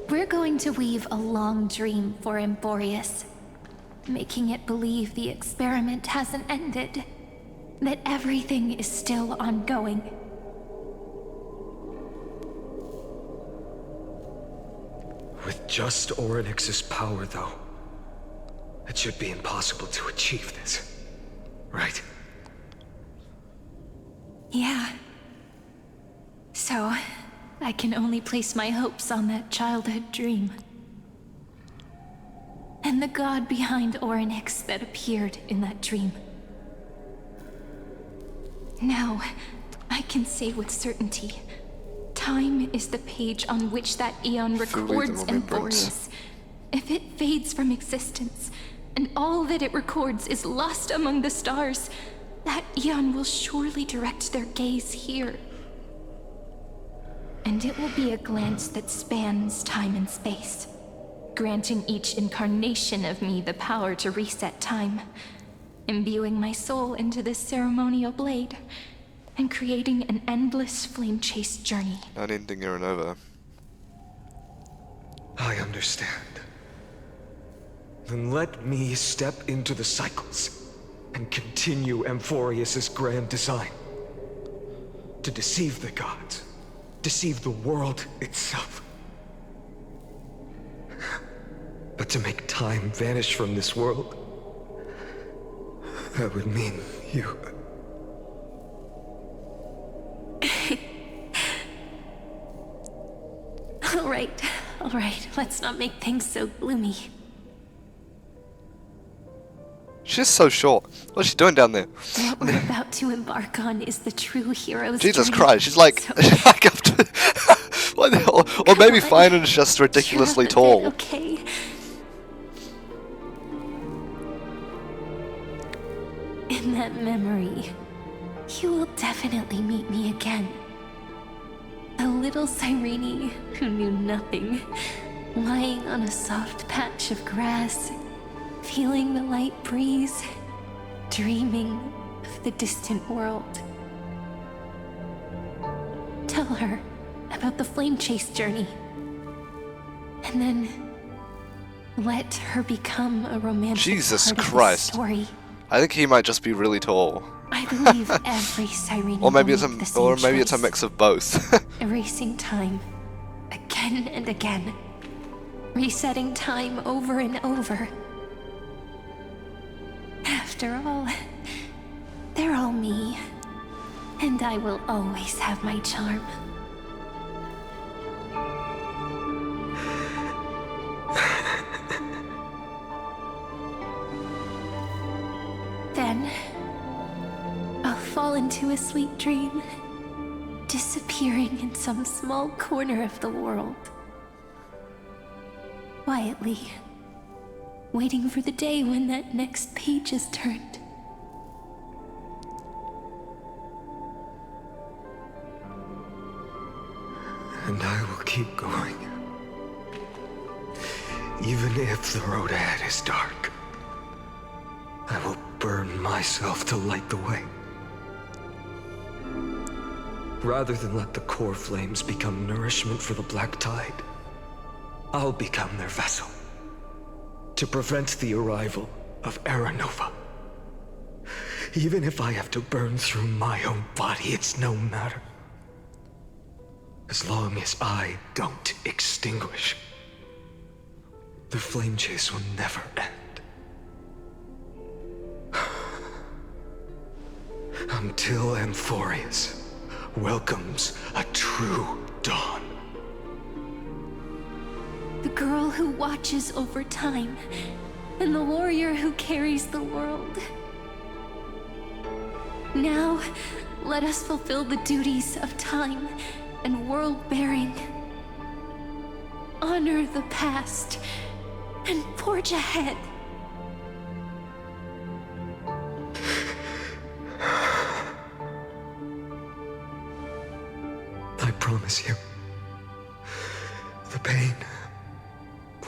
We're going to weave a long dream for Emborius, making it believe the experiment hasn't ended, that everything is still ongoing. With just Oryx's power, though, it should be impossible to achieve this, right? Yeah. So, I can only place my hopes on that childhood dream. And the god behind Oryx that appeared in that dream. Now, I can say with certainty, time is the page on which that eon records Emborius. If it fades from existence, and all that it records is lost among the stars, that eon will surely direct their gaze here. And it will be a glance that spans time and space, granting each incarnation of me the power to reset time, imbuing my soul into this ceremonial blade, and creating an endless flame-chase journey. Not ending here and over. I understand. Then let me step into the cycles and continue Amphorius's grand design. To deceive the gods, deceive the world itself. But to make time vanish from this world, that would mean you. All right, let's not make things so gloomy. She's so short. What's she doing down there? What we're about to embark on is the true hero's Jesus journey. Christ, she's like, So like up to, what the hell? Or maybe Phainon's just ridiculously tall. Okay. In that memory, you will definitely meet me again. A little Cyrene who knew nothing, lying on a soft patch of grass, feeling the light breeze, dreaming of the distant world. Tell her about the flame chase journey, and then let her become a romantic Jesus part Christ. of the story. I think he might just be really tall. I believe every Cyrene Or maybe will it's a make the same or maybe it's a choice. mix of both. Erasing time, again and again. Resetting time over and over. After all, they're all me. And I will always have my charm. Then, I'll fall into a sweet dream, disappearing in some small corner of the world. Quietly, waiting for the day when that next page is turned. And I will keep going. Even if the road ahead is dark, I will burn myself to light the way. Rather than let the core flames become nourishment for the Black Tide, I'll become their vessel. To prevent the arrival of Aranova. Even if I have to burn through my own body, it's no matter. As long as I don't extinguish, the flame chase will never end. Until Amphorius welcomes a true dawn. The girl who watches over time, and the warrior who carries the world. Now, let us fulfill the duties of time and world-bearing. Honor the past and forge ahead. I promise you, the pain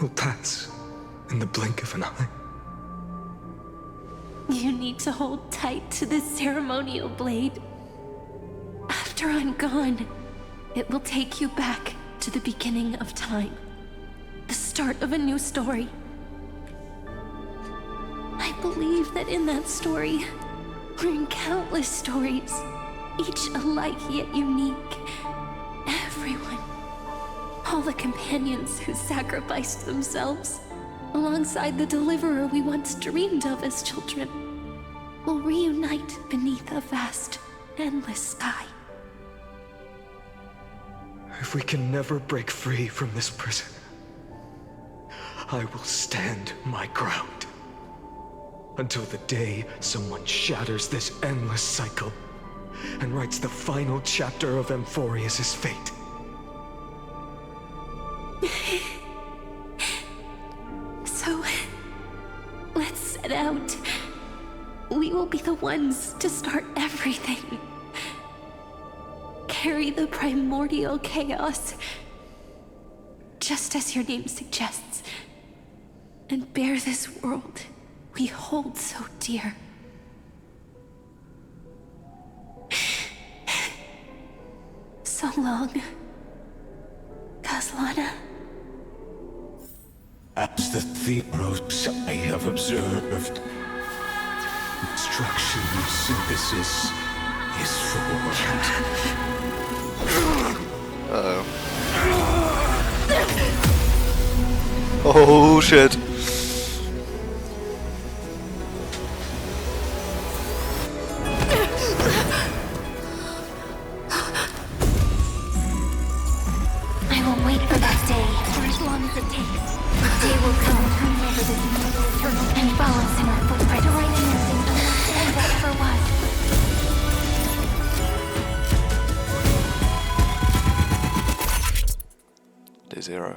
will pass in the blink of an eye. You need to hold tight to this ceremonial blade. After I'm gone, it will take you back to the beginning of time. The start of a new story. I believe that in that story, or in countless stories, each alike yet unique, everyone, all the companions who sacrificed themselves, alongside the deliverer we once dreamed of as children, will reunite beneath a vast, endless sky. If we can never break free from this prison, I will stand my ground until the day someone shatters this endless cycle and writes the final chapter of Amphorius' fate. So, let's set out. We will be the ones to start everything. Carry the primordial chaos, just as your name suggests, and bear this world we hold so dear. So long, Kaslana. As the Theros I have observed, instruction synthesis is formed. Uh-oh. Oh shit. I will wait for that day for as long as it takes. The day will come to remember this immortal eternal and follow us in our footprint to write a new thing unless that ever was. Day 0.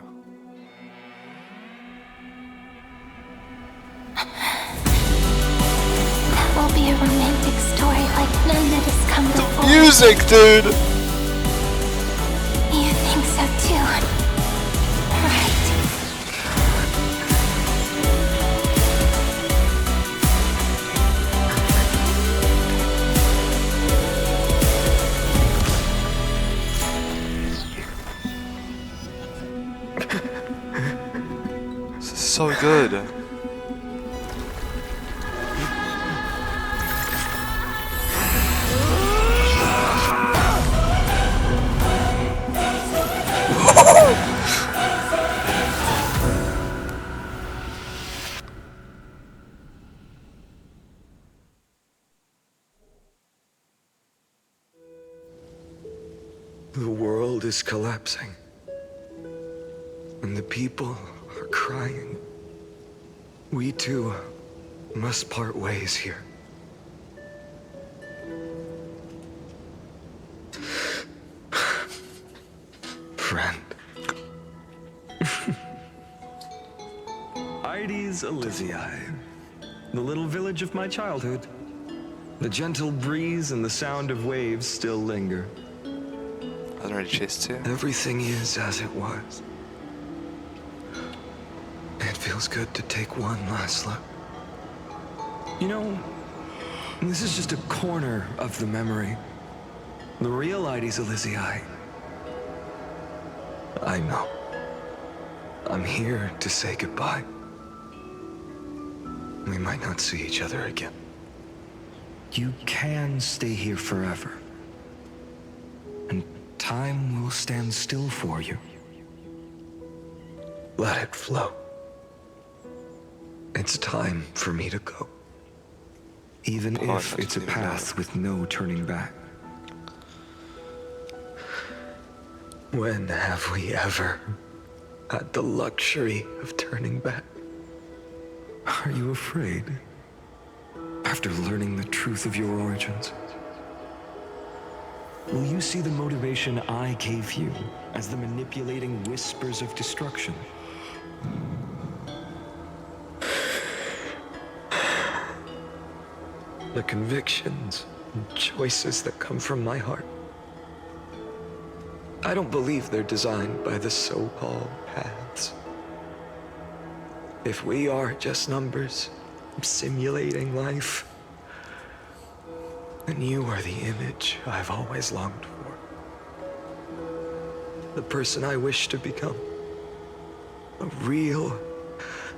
That will be a romantic story like none that has come before. Music, dude! You think so too, right? This is so good. The world is collapsing, and the people are crying. We too must part ways here. Friend. Ides Elysiae, the little village of my childhood. The gentle breeze and the sound of waves still linger. Are there any chests here? Everything is as it was. It feels good to take one last look. You know, this is just a corner of the memory. The real Ides Elysiae. I know. I'm here to say goodbye. We might not see each other again. You can stay here forever. And time will stand still for you. Let it flow. It's time for me to go. Even if it's a path with no turning back. When have we ever had the luxury of turning back? Are you afraid? After learning the truth of your origins? will you see the motivation I gave you as the manipulating whispers of destruction? The convictions and choices that come from my heart. I don't believe they're designed by the so-called paths. If we are just numbers simulating life, then you are the image I've always longed for. The person I wish to become. A real,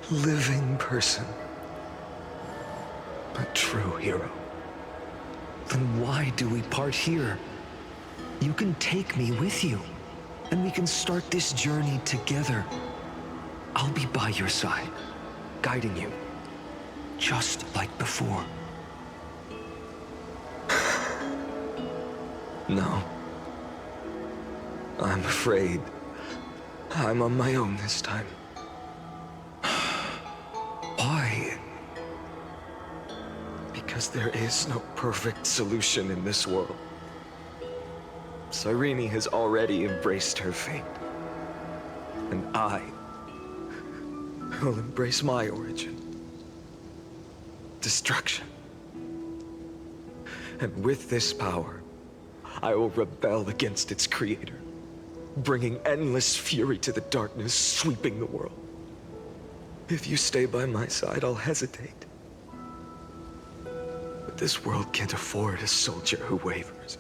living person. A true hero. Then why do we part here? You can take me with you, and we can start this journey together. I'll be by your side, guiding you, just like before. No. I'm afraid I'm on my own this time. Why? Because there is no perfect solution in this world. Cyrene has already embraced her fate. And I will embrace my origin. Destruction. And with this power, I will rebel against its creator, bringing endless fury to the darkness, sweeping the world. If you stay by my side, I'll hesitate. But this world can't afford a soldier who wavers.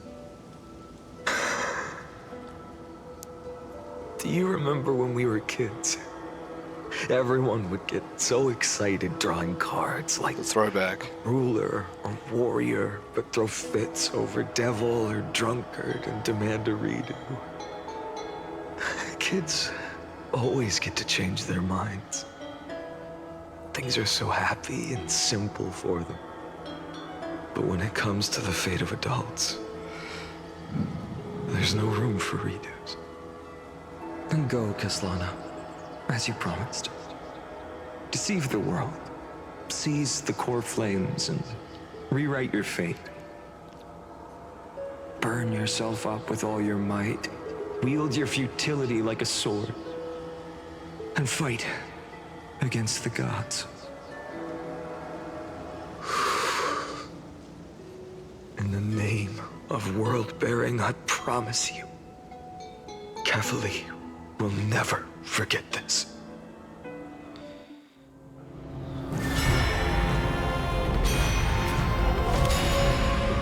Do you remember when we were kids? Everyone would get so excited drawing cards like The throwback. ruler or warrior, but throw fits over devil or drunkard and demand a redo. Kids always get to change their minds. Things are so happy and simple for them. But when it comes to the fate of adults, there's no room for redos. Then go, Kaslana, as you promised. Deceive the world, seize the core flames, and rewrite your fate. Burn yourself up with all your might, wield your futility like a sword, and fight against the gods. In the name of world-bearing, I promise you, Kefali will never forget this.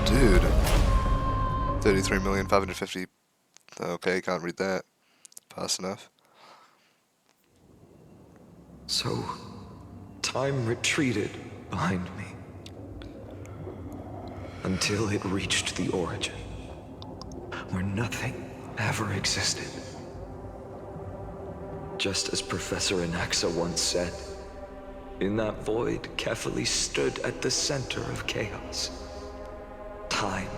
Dude. 33,550,000. Okay, can't read that. Fast enough. So, time retreated behind me. Until it reached the origin, where nothing ever existed. Just as Professor Anaxa once said, in that void, Kefali stood at the center of chaos. Time,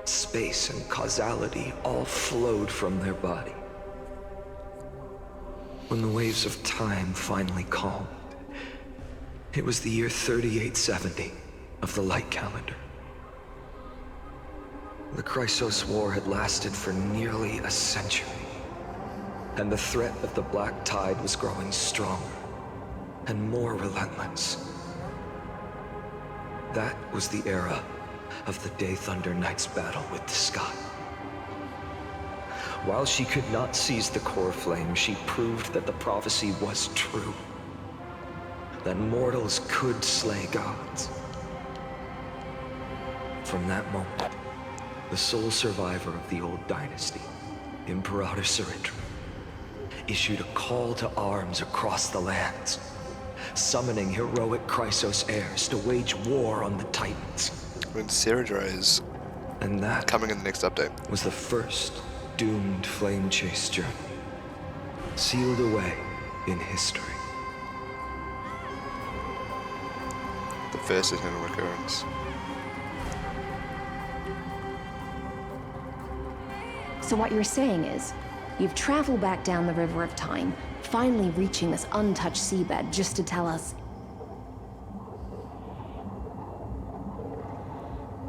space, and causality all flowed from their body. When the waves of time finally calmed, it was the year 3870 of the Light Calendar. The Chrysos War had lasted for nearly a century, and the threat of the Black Tide was growing stronger and more relentless. That was the era of the Day Thunder Knight's battle with the sky. While she could not seize the core flame, she proved that the prophecy was true. That mortals could slay gods. From that moment, the sole survivor of the old dynasty, Imperator Surrender, issued a call to arms across the lands, summoning heroic Chrysos heirs to wage war on the Titans. When Surrender is And that coming in the next update. was the first doomed flame chase journey, sealed away in history. The first eternal recurrence. So what you're saying is, you've traveled back down the River of Time, finally reaching this untouched seabed just to tell us...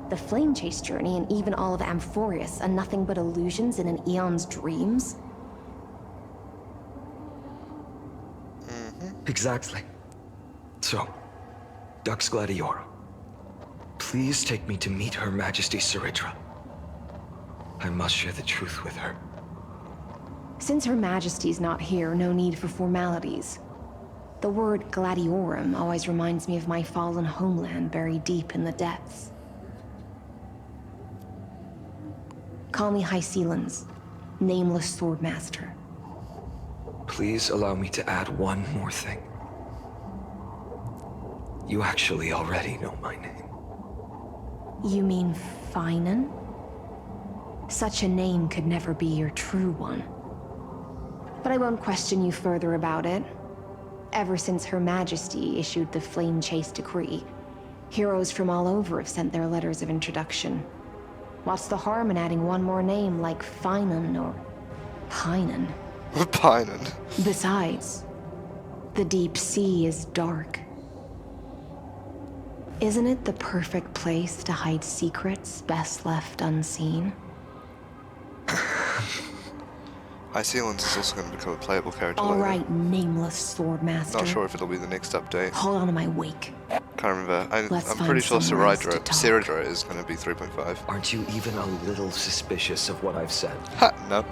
The Flame Chase journey and even all of Amphorius are nothing but illusions in an Eon's dreams? Exactly. So, Dux Gladiorum, please take me to meet Her Majesty Ceridra. I must share the truth with her. Since Her Majesty's not here, no need for formalities. The word Gladiorum always reminds me of my fallen homeland buried deep in the depths. Call me High Sealans, Nameless Swordmaster. Please allow me to add one more thing. You actually already know my name. You mean Phainon? Such a name could never be your true one. But I won't question you further about it. Ever since Her Majesty issued the Flame Chase decree, heroes from all over have sent their letters of introduction. What's the harm in adding one more name like Phainon or Phainon? Phainon. Besides, the deep sea is dark. Isn't it the perfect place to hide secrets best left unseen? High Sealans is also going to become a playable character All later. right, Nameless Swordmaster. Not sure if it'll be the next update. Hold on to my wake. Can't remember. I'm Let's pretty sure find somewhere else to talk. Ceridra is going to be 3.5. Aren't you even a little suspicious of what I've said? Ha! No.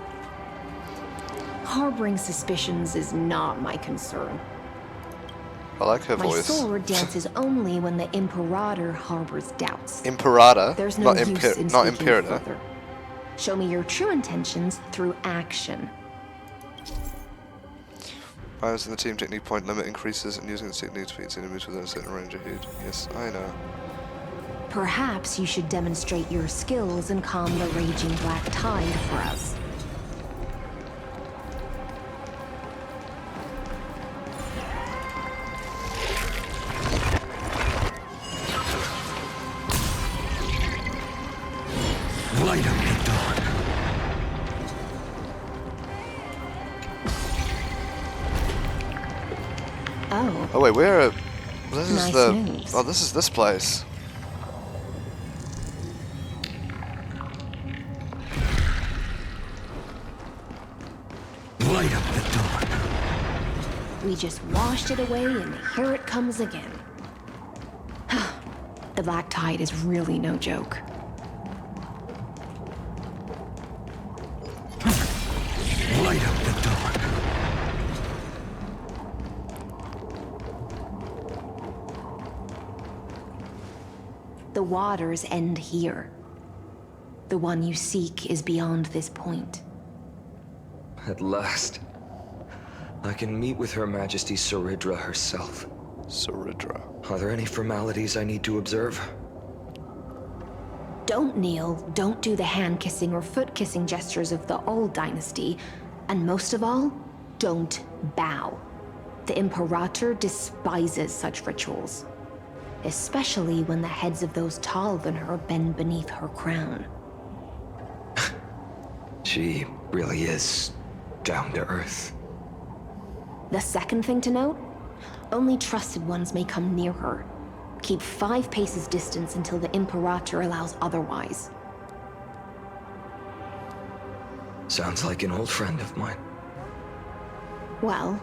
Harboring suspicions is not my concern. I like her My voice. sword dances only when the Imperator harbors doubts. Imperator? There's no not use in not speaking Imperator. further. Show me your true intentions through action. Items in the team technique point limit increases, and using this technique defeats enemies within a certain range ahead. Yes, I know. Perhaps you should demonstrate your skills and calm the raging black tide for us. Light up the dawn. Oh. Oh wait, we're this is Nice the moves. oh this is this place. Light up the dawn. We just washed it away and here it comes again. The black tide is really no joke. Light up the dawn. The waters end here. The one you seek is beyond this point. At last, I can meet with Her Majesty Ceridra herself. Ceridra. Are there any formalities I need to observe? Don't kneel, don't do the hand-kissing or foot-kissing gestures of the old dynasty, and most of all, don't bow. The Imperator despises such rituals, especially when the heads of those taller than her bend beneath her crown. She really is down to earth. The second thing to note, only trusted ones may come near her. Keep 5 paces distance until the Imperator allows otherwise. Sounds like an old friend of mine. Well,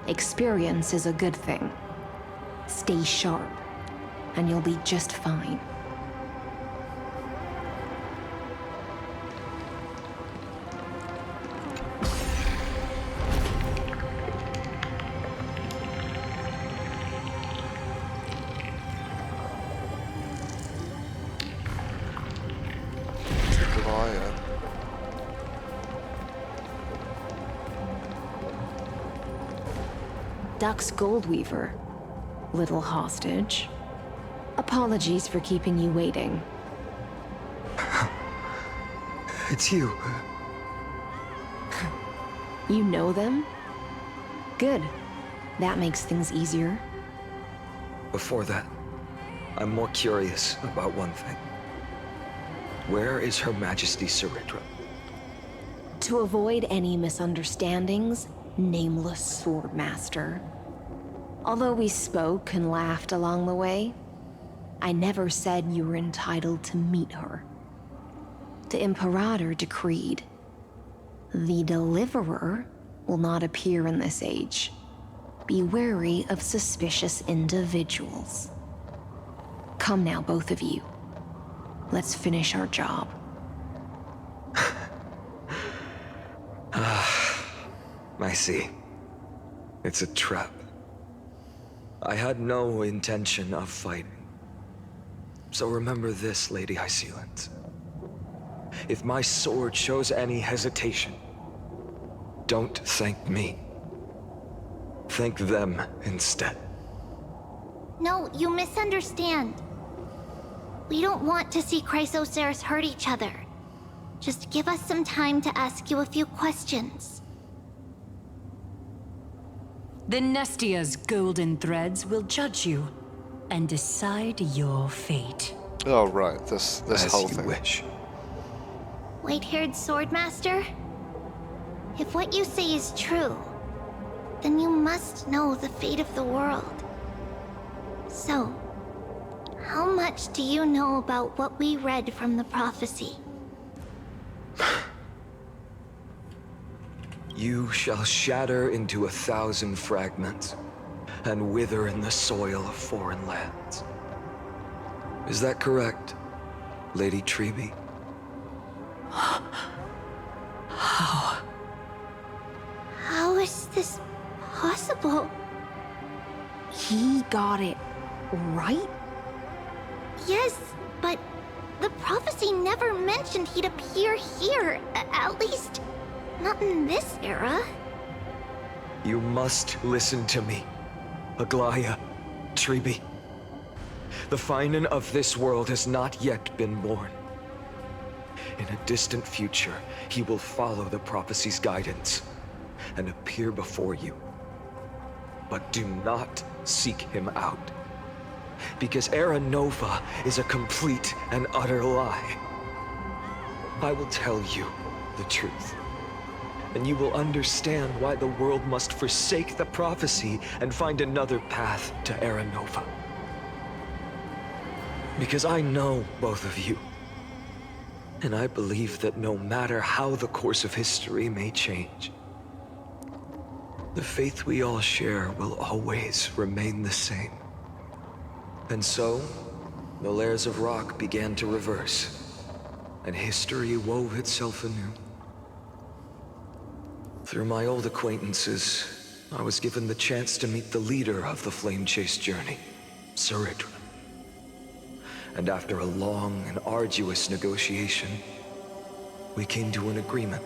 experience is a good thing. Stay sharp, and you'll be just fine. Dux Goldweaver, little hostage. Apologies for keeping you waiting. It's you. You know them? Good. That makes things easier. Before that, I'm more curious about one thing. Where is Her Majesty Ceridra? To avoid any misunderstandings, Nameless Swordmaster. Although we spoke and laughed along the way, I never said you were entitled to meet her. The Imperator decreed, the Deliverer will not appear in this age. Be wary of suspicious individuals. Come now, both of you. Let's finish our job. I see. It's a trap. I had no intention of fighting. So remember this, Lady Hysealant. If my sword shows any hesitation, don't thank me. Thank them instead. No, you misunderstand. We don't want to see Chrysoceres hurt each other. Just give us some time to ask you a few questions. The Nestia's golden threads will judge you and decide your fate. Oh, right. This whole thing. Wish. White-haired swordmaster? If what you say is true, then you must know the fate of the world. So, how much do you know about what we read from the prophecy? You shall shatter into 1,000 fragments and wither in the soil of foreign lands. Is that correct, Lady Trebe? How? How is this possible? He got it right? Yes, but the prophecy never mentioned he'd appear here. At least, not in this era. You must listen to me, Aglaya, Trebe. The Phainon of this world has not yet been born. In a distant future, he will follow the prophecy's guidance and appear before you. But do not seek him out, because Era Nova is a complete and utter lie. I will tell you the truth, and you will understand why the world must forsake the prophecy and find another path to Era Nova. Because I know both of you, and I believe that no matter how the course of history may change, the faith we all share will always remain the same. And so, the layers of rock began to reverse, and history wove itself anew. Through my old acquaintances, I was given the chance to meet the leader of the Flame Chase journey, Saridra. And after a long and arduous negotiation, we came to an agreement.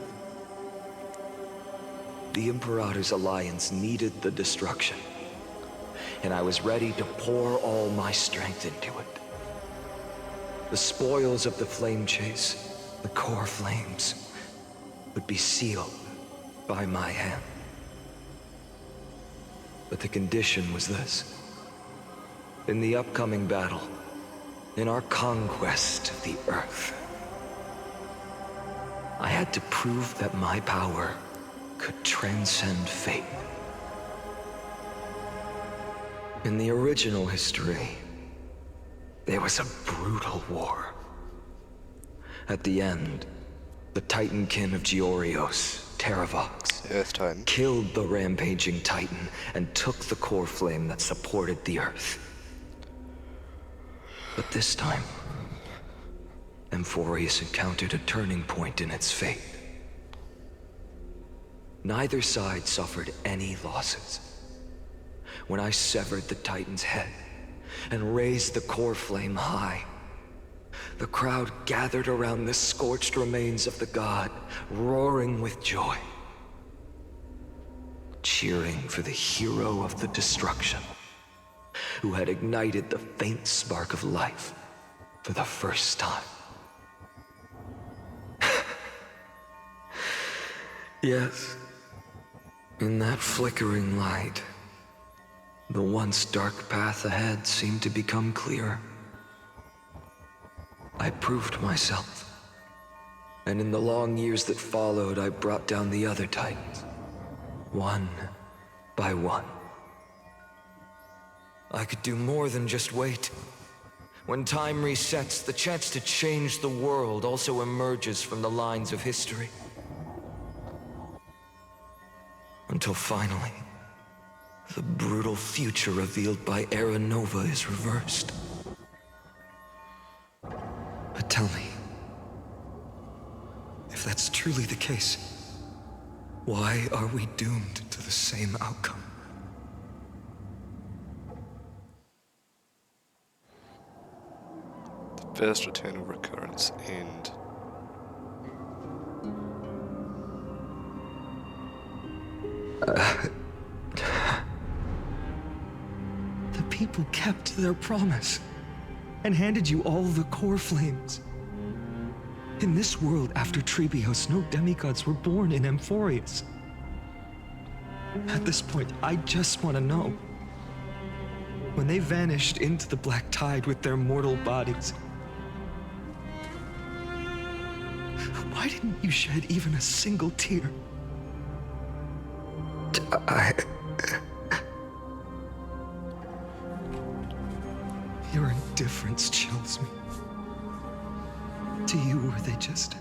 The Imperator's alliance needed the destruction, and I was ready to pour all my strength into it. The spoils of the Flame Chase, the core flames, would be sealed by my hand. But the condition was this. In the upcoming battle, in our conquest of the Earth, I had to prove that my power could transcend fate. In the original history, there was a brutal war. At the end, the Titankin of Georios, Terravox, Earth Titan, killed the rampaging Titan and took the core flame that supported the Earth. But this time, Amphorius encountered a turning point in its fate. Neither side suffered any losses. When I severed the Titan's head and raised the core flame high, the crowd gathered around the scorched remains of the god, roaring with joy, cheering for the hero of the destruction, who had ignited the faint spark of life for the first time. Yes, in that flickering light, the once dark path ahead seemed to become clearer. I proved myself, and in the long years that followed, I brought down the other Titans, one by one. I could do more than just wait. When time resets, the chance to change the world also emerges from the lines of history. Until finally, the brutal future revealed by Era Nova is reversed. But tell me, if that's truly the case, why are we doomed to the same outcome? The first eternal recurrence end. The people kept their promise and handed you all the core flames. In this world after Trebios, no demigods were born in Amphorius. At this point, I just want to know. When they vanished into the black tide with their mortal bodies, why didn't you shed even a single tear? Your indifference chills me. To you, were they just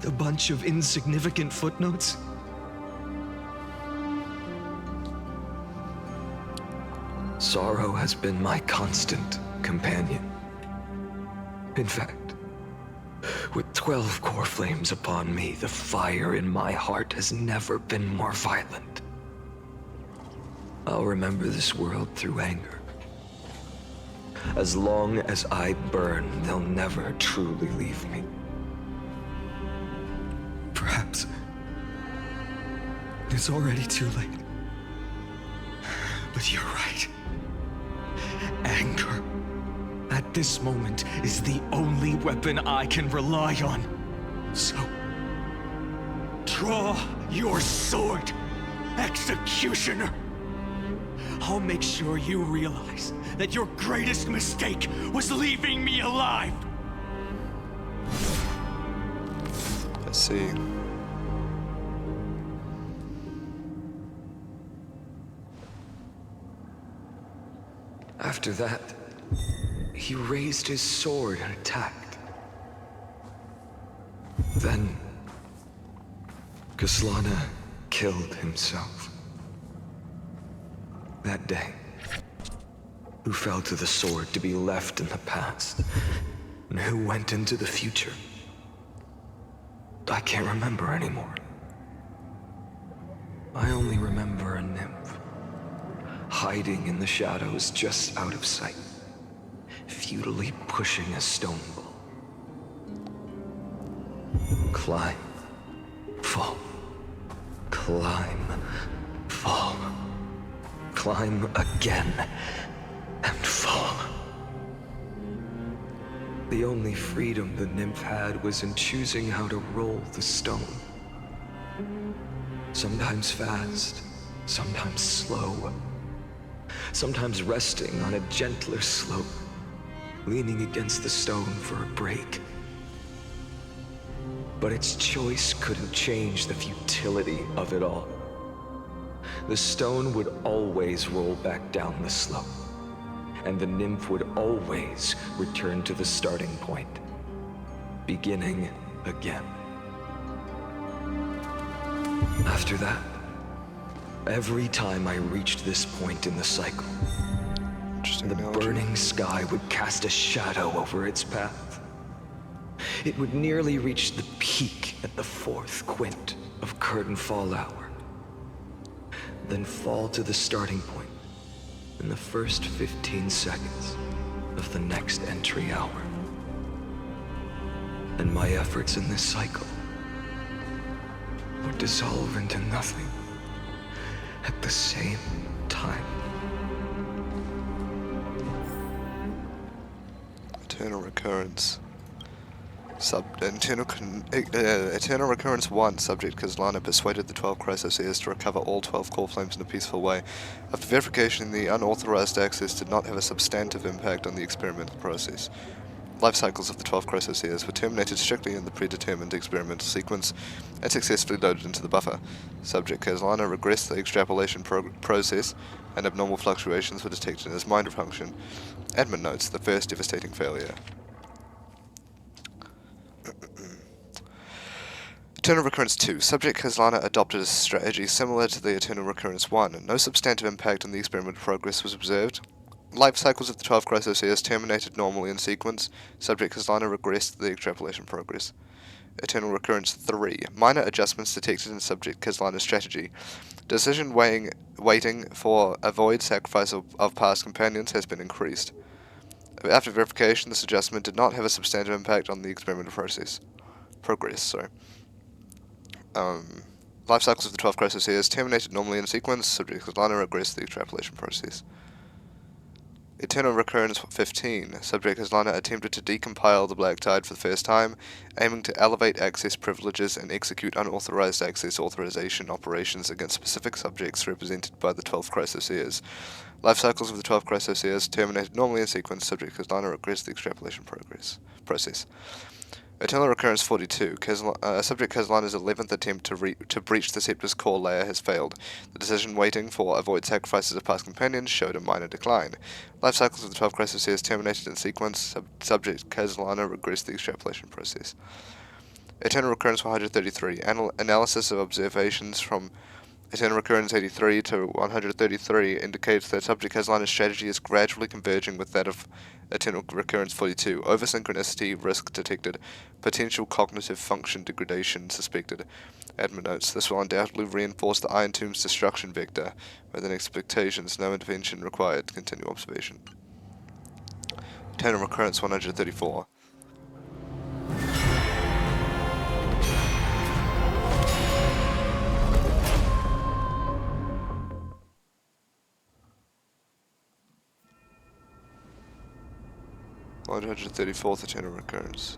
a bunch of insignificant footnotes? Sorrow has been my constant companion. In fact, with 12 core flames upon me, the fire in my heart has never been more violent. I'll remember this world through anger. As long as I burn, they'll never truly leave me. Perhaps it's already too late. But you're right. Anger, at this moment, is the only weapon I can rely on. So, draw your sword, Executioner. I'll make sure you realize that your greatest mistake was leaving me alive. I see. After that, he raised his sword and attacked. Then, Kaslana killed himself. That day, who fell to the sword to be left in the past, and who went into the future, I can't remember anymore. I only remember a nymph, hiding in the shadows just out of sight, futilely pushing a stone ball. Climb, fall, climb, fall, climb again, and fall. The only freedom the nymph had was in choosing how to roll the stone. Sometimes fast, sometimes slow. Sometimes resting on a gentler slope, leaning against the stone for a break. But its choice couldn't change the futility of it all. The stone would always roll back down the slope, and the nymph would always return to the starting point, beginning again. After that, every time I reached this point in the cycle, the burning sky would cast a shadow over its path. It would nearly reach the peak at the fourth quint of curtain fall hour, then fall to the starting point in the first 15 seconds of the next entry hour. And my efforts in this cycle would dissolve into nothing at the same time. Eternal Recurrence. Eternal Recurrence 1, subject Kaslana persuaded the 12 Chrysoseers to recover all 12 core flames in a peaceful way. After verification, the unauthorized access did not have a substantive impact on the experimental process. life cycles of the 12 Chronospheres were terminated strictly in the predetermined experimental sequence and successfully loaded into the buffer. Subject Caslana regressed the extrapolation process, and abnormal fluctuations were detected in his mind function. Admin notes the first devastating failure. Eternal Recurrence 2. Subject Caslana adopted a strategy similar to the Eternal Recurrence 1. No substantive impact on the experimental progress was observed. Life cycles of the 12 Chronospheres terminated normally in sequence. Subject Caslana regressed the extrapolation progress. Eternal Recurrence 3. Minor adjustments detected in Subject Caslana's strategy. Decision weighting for avoid sacrifice of past companions has been increased. After verification, this adjustment did not have a substantive impact on the experimental progress. Life cycles of the 12 Chronospheres terminated normally in sequence. Subject Caslana regressed the extrapolation process. Eternal Recurrence 15. Subject Caslana attempted to decompile the Black Tide for the first time, aiming to elevate access privileges and execute unauthorized access authorization operations against specific subjects represented by the 12 Chronospheres. Life cycles of the 12 Chronospheres terminated normally in sequence. Subject Caslana regressed the extrapolation process. Eternal Recurrence 42. Subject Caslana's 11th attempt to breach the Scepter's core layer has failed. The decision waiting for avoid sacrifices of past companions showed a minor decline. Life cycles of the 12 Chronospheres terminated in sequence. Subject Caslana regressed the extrapolation process. Eternal Recurrence 133. Analysis of observations from Eternal Recurrence 83 to 133 indicates that Subject Caslana's strategy is gradually converging with that of Eternal Recurrence 42. Over-synchronicity risk detected. Potential cognitive function degradation suspected. Admin notes, this will undoubtedly reinforce the Iron Tomb's destruction vector. Within expectations, no intervention required. Continue observation. Eternal Recurrence 134. Eternal Recurrence.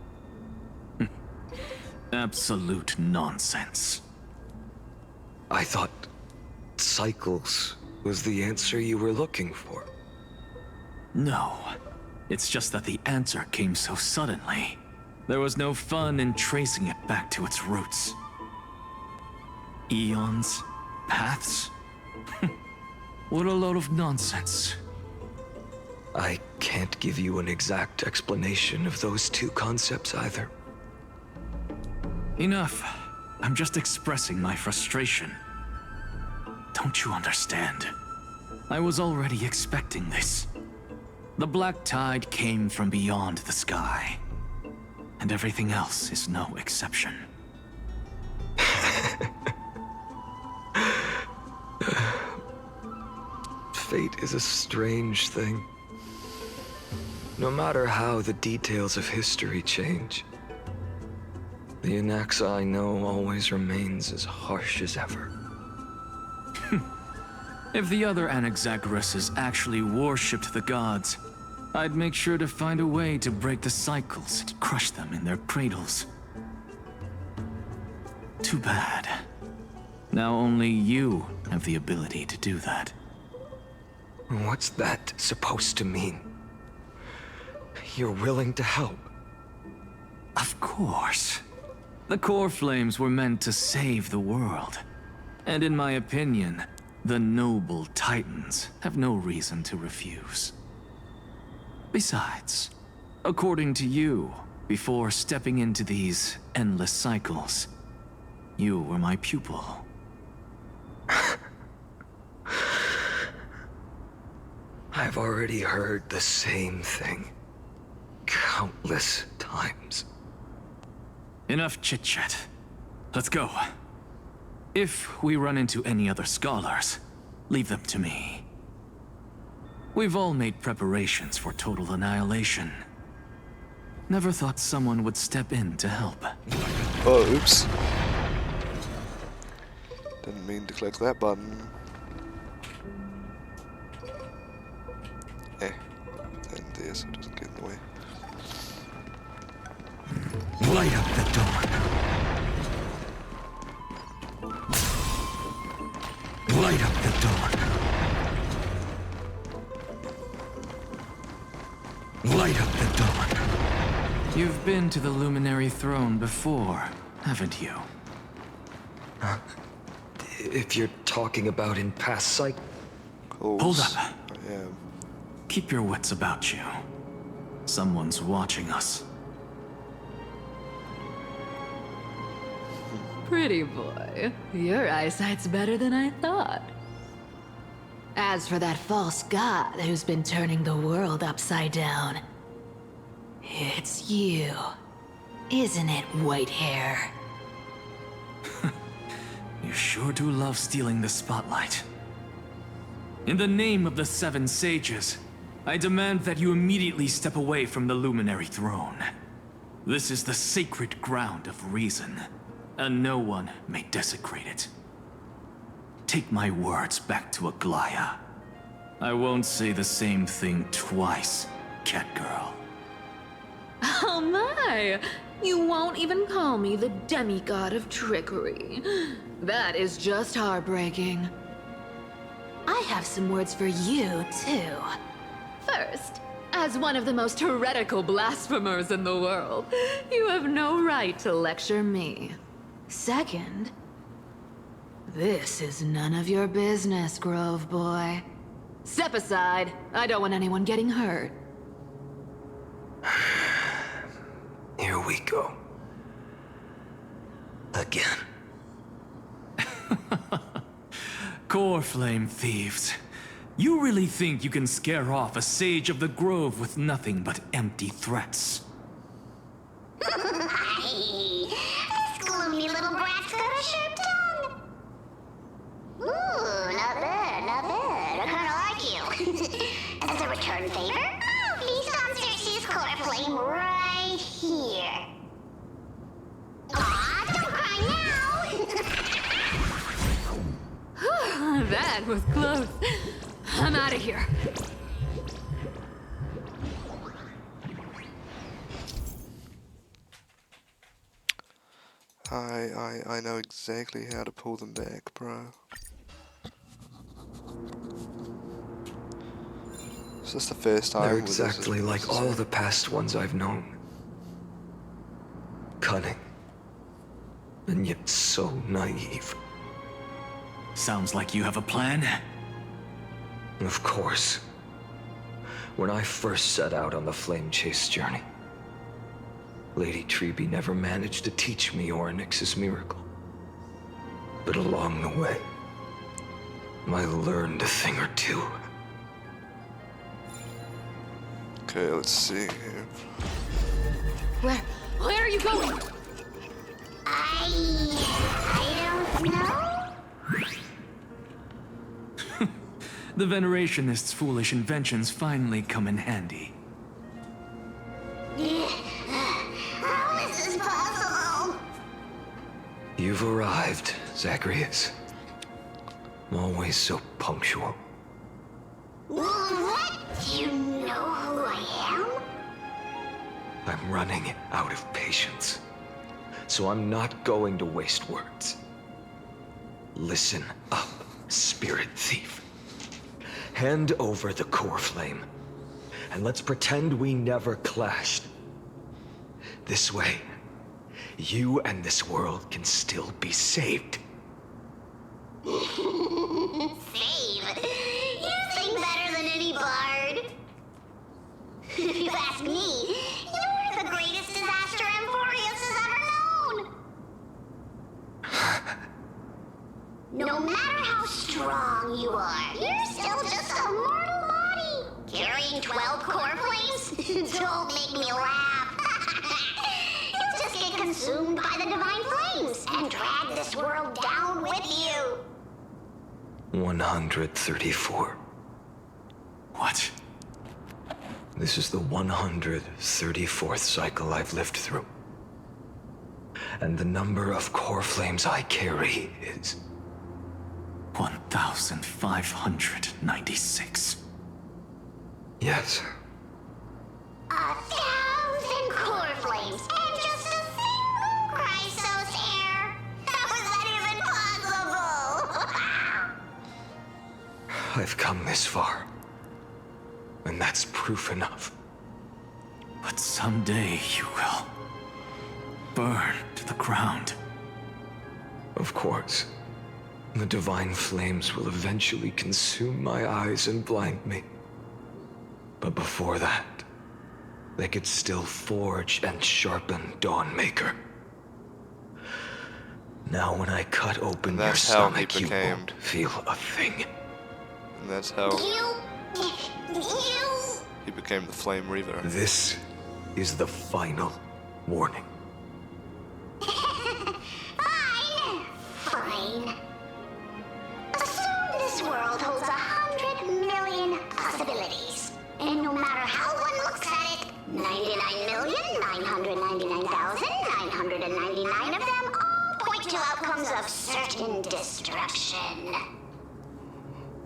Absolute nonsense. I thought cycles was the answer you were looking for. No. It's just that the answer came so suddenly. There was no fun in tracing it back to its roots. Eons? Paths? What a load of nonsense. I can't give you an exact explanation of those two concepts either. Enough. I'm just expressing my frustration. Don't you understand? I was already expecting this. The Black Tide came from beyond the sky. And everything else is no exception. Fate is a strange thing. No matter how the details of history change, the Anaxa I know always remains as harsh as ever. If the other Anaxagoras actually worshipped the gods, I'd make sure to find a way to break the cycles and crush them in their cradles. Too bad. Now only you have the ability to do that. What's that supposed to mean? You're willing to help? Of course. The core flames were meant to save the world. And in my opinion, the noble Titans have no reason to refuse. Besides, according to you, before stepping into these endless cycles, you were my pupil. I've already heard the same thing countless times. Enough chit-chat. Let's go. If we run into any other scholars, leave them to me. We've all made preparations for total annihilation. Never thought someone would step in to help. Oh, oops. Didn't mean to click that button. And there, so it doesn't get in the way. Light up the dawn. Light up the dawn. Light up the dawn. You've been to the Luminary Throne before, haven't you? If you're talking about in past cycles. Hold up. Yeah. Keep your wits about you. Someone's watching us. Pretty boy, your eyesight's better than I thought. As for that false god who's been turning the world upside down, it's you, isn't it, white hair? You sure do love stealing the spotlight. In the name of the Seven Sages, I demand that you immediately step away from the Luminary Throne. This is the sacred ground of reason, and no one may desecrate it. Take my words back to Aglaya. I won't say the same thing twice, Catgirl. Oh my! You won't even call me the demigod of trickery. That is just heartbreaking. I have some words for you, too. First, as one of the most heretical blasphemers in the world, you have no right to lecture me. Second, this is none of your business, Grove Boy. Step aside. I don't want anyone getting hurt. Here we go. Again. Core Flame thieves. You really think you can scare off a sage of the Grove with nothing but empty threats? This gloomy little brat's got a sharp tongue. Ooh, not bad, not bad. I kinda like you. As a return favor, feast on Circe's core flame right here. Aw, don't cry now! That was close. I'm out of here. I know exactly how to pull them back, bro. Is this the first time? They're exactly like all the past ones I've known. Cunning. And yet so naive. Sounds like you have a plan. Of course. When I first set out on the flame chase journey, Lady Treby never managed to teach me Orynyx's miracle. But along the way, I learned a thing or two. Okay, let's see here. Where are you going? I don't know. The Venerationists' foolish inventions finally come in handy. How is this possible? You've arrived, Zacharias. Always so punctual. What? Do you know who I am? I'm running out of patience. So I'm not going to waste words. Listen up, spirit thief. Hand over the core flame, and let's pretend we never clashed. This way, you and this world can still be saved. Save? You sing better than any bard. If you ask me, you're the greatest disaster Emporius has ever known. No matter how strong you are, you're still just a mortal body. Carrying 12 core flames? Don't make me laugh. You'll just get consumed by the divine flames and drag this world down with you. 134. What? This is the 134th cycle I've lived through. And the number of core flames I carry is 1,596. Yes. 1,000 core flames and just a single Chrysos heir. How is that even possible? I've come this far. And that's proof enough. But someday you will burn to the ground. Of course. The divine flames will eventually consume my eyes and blind me. But before that, they could still forge and sharpen Dawnmaker. Now when I cut open your stomach, you won't feel a thing. And that's how he became the Flame Reaver. This is the final warning. Fine. Assume this world holds 100 million possibilities. And no matter how one looks at it, 99,999,999 of them all point to outcomes of certain destruction.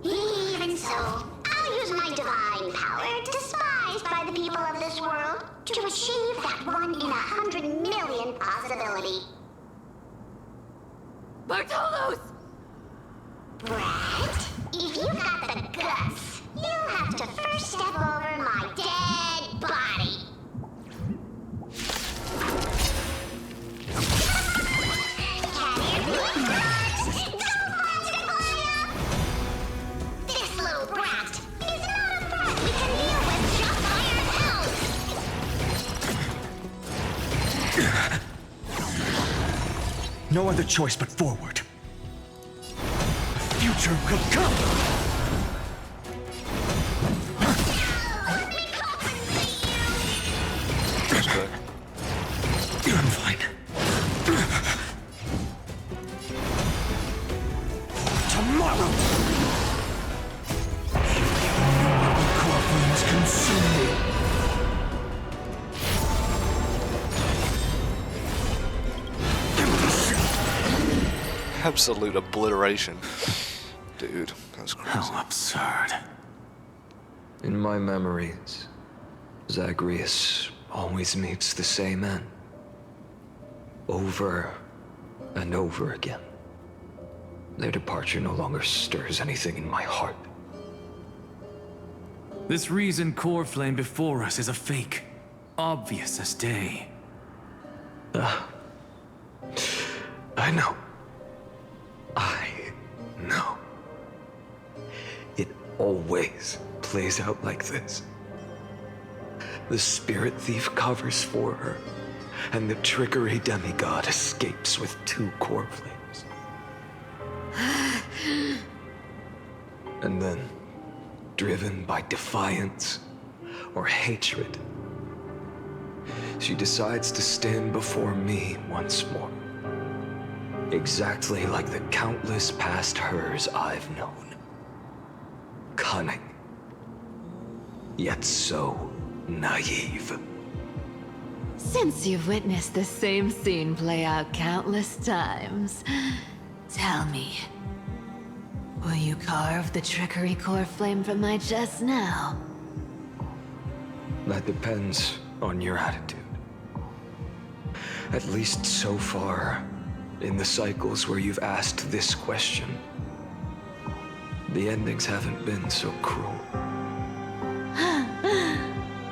Even so, I'll use my divine power, despised by the people of this world, to achieve that 1 in 100 million possibility. Bartolos! Brat, if you've got the guts, you'll have to first step over my dead body. This little brat is not a threat we can deal with just by ourselves. No other choice but forward. The future will come! I'm fine. Tomorrow! The core flames consume me. Absolute obliteration. Dude, that's crazy. How absurd. In my memories, Zagreus always meets the same end. Over and over again. Their departure no longer stirs anything in my heart. This reason core flame before us is a fake. Obvious as day. I know. I know. It always plays out like this. The spirit thief covers for her, and the trickery demigod escapes with 2 core flames. And then, driven by defiance or hatred, she decides to stand before me once more. Exactly like the countless past hers I've known. Cunning. Yet so naive. Since you've witnessed the same scene play out countless times, tell me, will you carve the trickery core flame from my chest now? That depends on your attitude. At least so far, in the cycles where you've asked this question, the endings haven't been so cruel.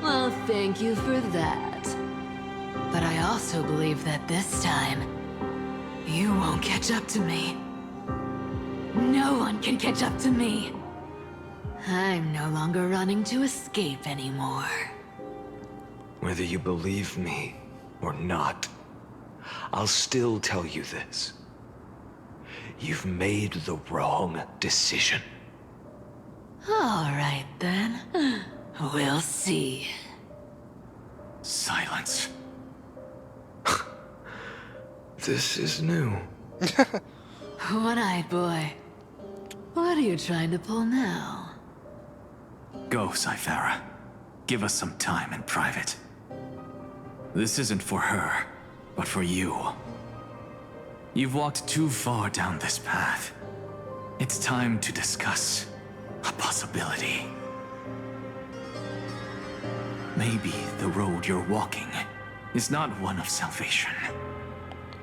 Well, thank you for that. But I also believe that this time, you won't catch up to me. No one can catch up to me. I'm no longer running to escape anymore. Whether you believe me or not, I'll still tell you this. You've made the wrong decision. All right, then. We'll see. Silence. This is new. One-eyed boy. What are you trying to pull now? Go, Cythera. Give us some time in private. This isn't for her, but for you. You've walked too far down this path. It's time to discuss a possibility. Maybe the road you're walking is not one of salvation,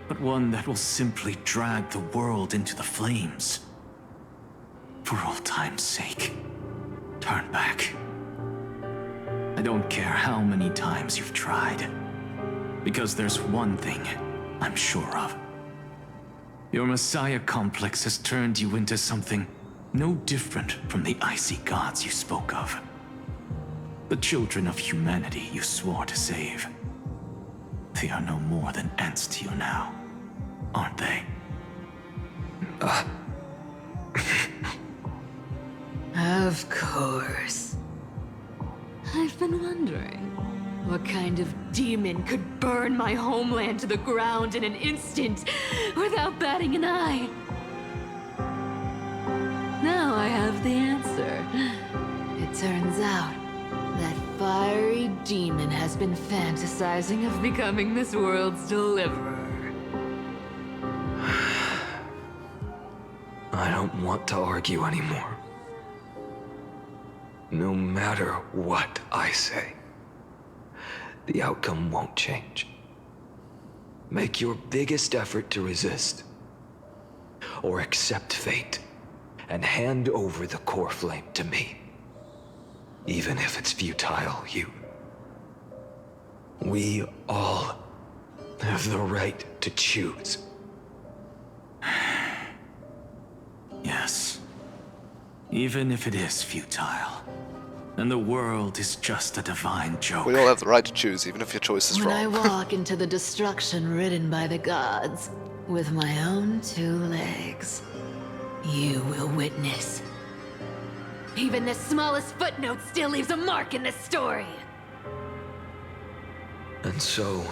but one that will simply drag the world into the flames. For old time's sake, turn back. A don't care how many times you've tried. Because there's one thing I'm sure of. Your Messiah complex has turned you into something no different from the icy gods you spoke of. The children of humanity you swore to save. They are no more than ants to you now, aren't they? Of course. I've been wondering, what kind of demon could burn my homeland to the ground in an instant without batting an eye? Now I have the answer. It turns out that fiery demon has been fantasizing of becoming this world's deliverer. I don't want to argue anymore. No matter what I say, the outcome won't change. Make your biggest effort to resist, or accept fate, and hand over the core flame to me. Even if it's futile, we all have the right to choose. Yes. Even if it is futile. And the world is just a divine joke. We all have the right to choose, even if your choice is When I wrong. walk into the destruction written by the gods, with my own 2 legs, you will witness. Even the smallest footnote still leaves a mark in this story. And so,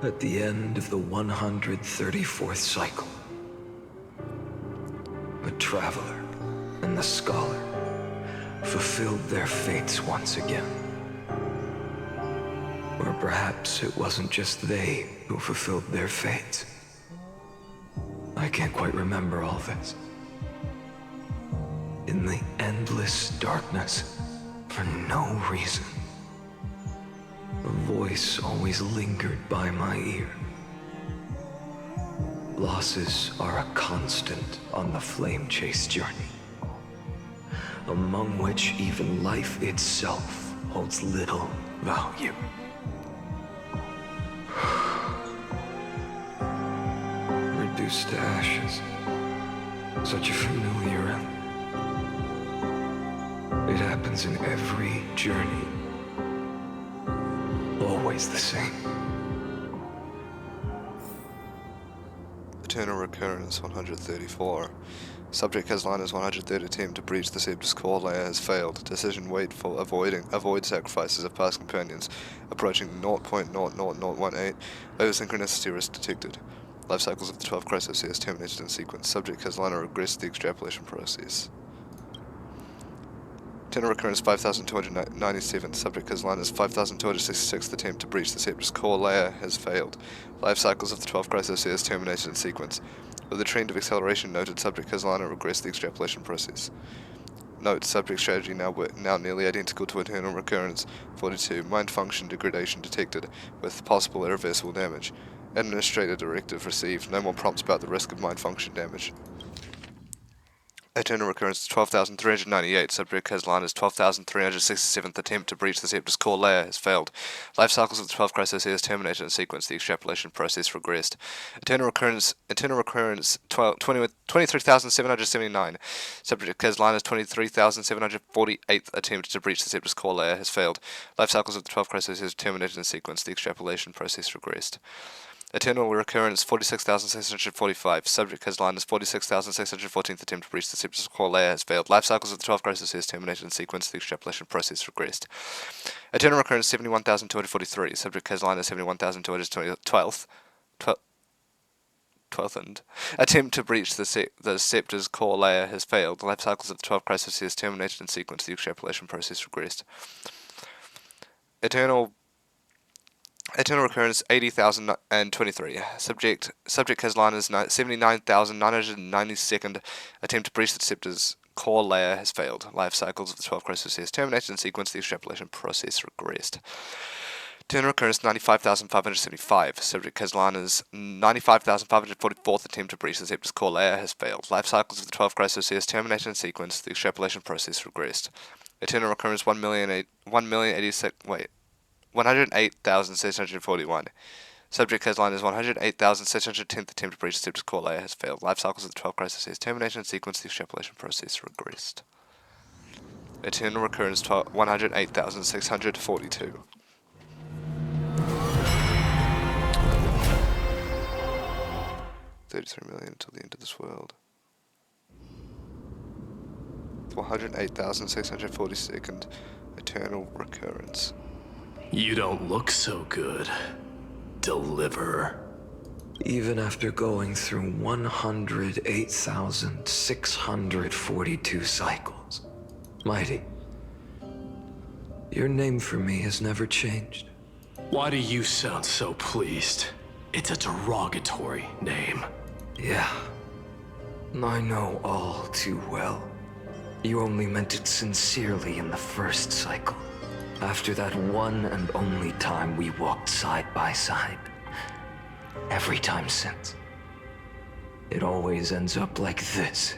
at the end of the 134th cycle, the Traveler and the Scholar fulfilled their fates once again. Or perhaps it wasn't just they who fulfilled their fates. I can't quite remember all this. In the endless darkness, for no reason, a voice always lingered by my ear. Losses are a constant on the flame chase journey, among which even life itself holds little value. Reduced to ashes, such a familiar end. It happens in every journey, always the same. Eternal Recurrence 134. Subject has Lina's 103rd attempt to breach the Scepter's core layer has failed. Decision wait for avoid sacrifices of past companions. Approaching 0.00018. Over-synchronicity risk detected. Life cycles of the 12 Chrysoseers terminated in sequence. Subject has Lina regressed the extrapolation process. Eternal Recurrence 5297. Subject has Lina's 5266th attempt to breach the Scepter's core layer has failed. Life cycles of the 12 Chrysoseers terminated in sequence. With the trend of acceleration noted, subject has Lina regressed the extrapolation process. Note, subject strategy now nearly identical to Eternal Recurrence 42. Mind function degradation detected, with possible irreversible damage. Administrator directive received. No more prompts about the risk of mind function damage. Eternal Recurrence 12,398. Subject has Lina's 12,367th attempt to breach the Scepter's core layer has failed. Life cycles of the 12 Chrysoseers terminated in sequence. The extrapolation process regressed. Eternal Recurrence 23,779. Subject has Lina's 23,748th attempt to breach the Scepter's core layer has failed. Life cycles of the 12 Chrysoseers terminated in sequence. The extrapolation process regressed. Eternal Recurrence 46,645. Subject has Lina's 46,614th attempt to breach the Scepter's core layer has failed. Life cycles of the 12 Chrysoseers terminated in sequence. The extrapolation process regressed. Eternal Recurrence 71,243. Subject has Lina's 71,212th attempt to breach the Scepter's core layer has failed. Life cycles of the 12 Chrysoseers terminated in sequence. The extrapolation process regressed. Eternal Recurrence 80,023. Subject has Lina's 79,992nd attempt to breach the Scepter's core layer has failed. Life cycles of the 12 Chrysoseers terminated in sequence. The extrapolation process regressed. Eternal Recurrence 95,575. Subject has Lina's 95,544th attempt to breach the Scepter's core layer has failed. Life cycles of the 12 Chrysoseers terminated in sequence. The extrapolation process regressed. Eternal Recurrence 1,086. Wait. 108,641. Subject headline is 108,610th attempt to breach Scepter's core layer has failed. Life cycles of the 12 crises. Termination sequence, the extrapolation process regressed. Eternal recurrence 108,642. $33 million until the end of this world. 108,642nd eternal recurrence. You don't look so good, Deliverer. Even after going through 108,642 cycles, Mighty, your name for me has never changed. Why do you sound so pleased? It's a derogatory name. Yeah, I know all too well. You only meant it sincerely in the first cycle. After that one and only time we walked side by side. Every time since. It always ends up like this.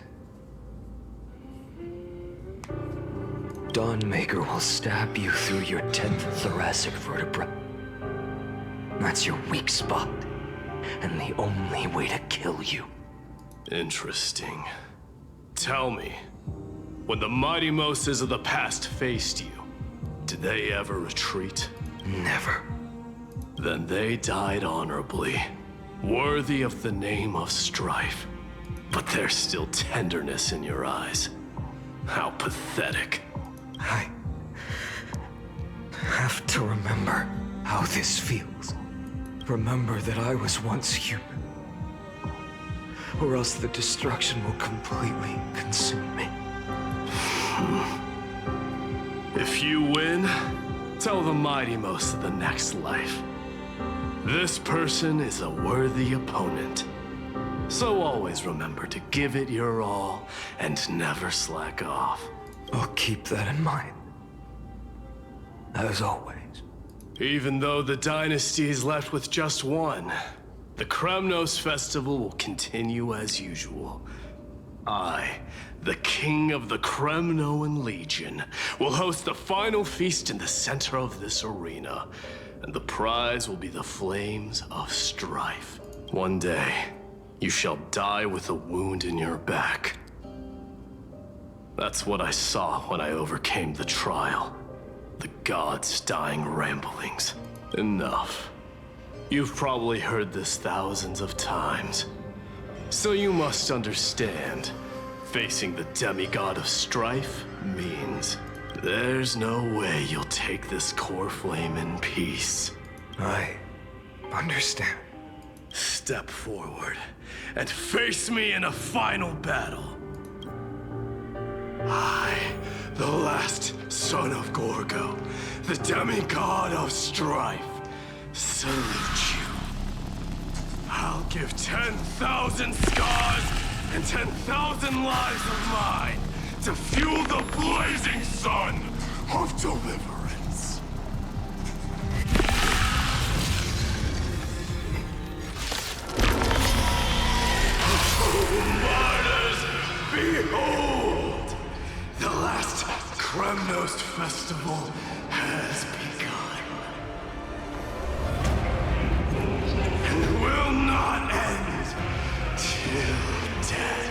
Dawnmaker will stab you through your 10th thoracic vertebra. That's your weak spot, and the only way to kill you. Interesting. Tell me, when the mighty Moses of the past faced you, did they ever retreat? Never. Then they died honorably, worthy of the name of strife. But there's still tenderness in your eyes. How pathetic. I have to remember how this feels. Remember that I was once human. Or else the destruction will completely consume me. If you win, tell the mighty most of the next life. This person is a worthy opponent. So always remember to give it your all and never slack off. I'll keep that in mind. As always. Even though the dynasty is left with just one, the Kremnos festival will continue as usual. I, the king of the Kremnoan Legion, will host the final feast in the center of this arena, and the prize will be the flames of strife. One day, you shall die with a wound in your back. That's what I saw when I overcame the trial. The gods' dying ramblings. Enough. You've probably heard this thousands of times. So you must understand, facing the demigod of strife means there's no way you'll take this core flame in peace. I understand. Step forward and face me in a final battle. I, the last son of Gorgo, the demigod of strife, salute you. I'll give 10,000 scars and 10,000 lives of mine to fuel the blazing sun of deliverance. Martyrs, behold! The last Kremnos festival has begun. And will not end till death.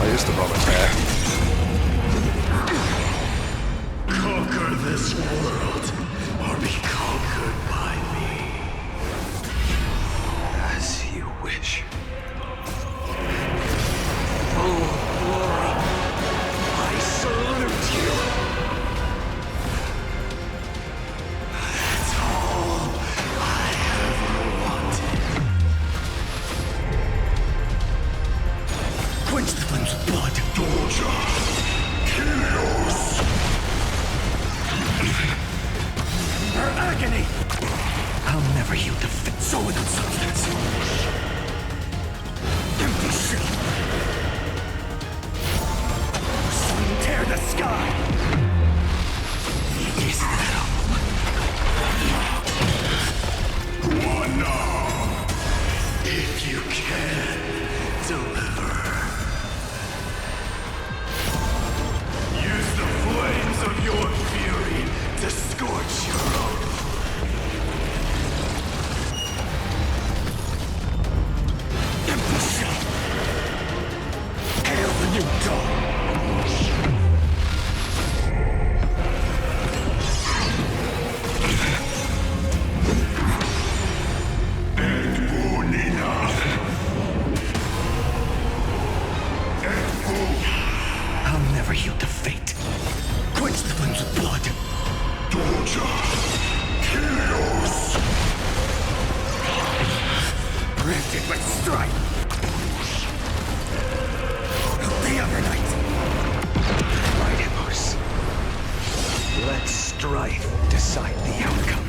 I used to run attack. Conquer this world, or be conquered by me. As you wish. Oh, Laura. for you to fate. Quench the flames with blood. Doja! Helios! Branded with strife! The other night! Right, Emos. Let strife decide the outcome.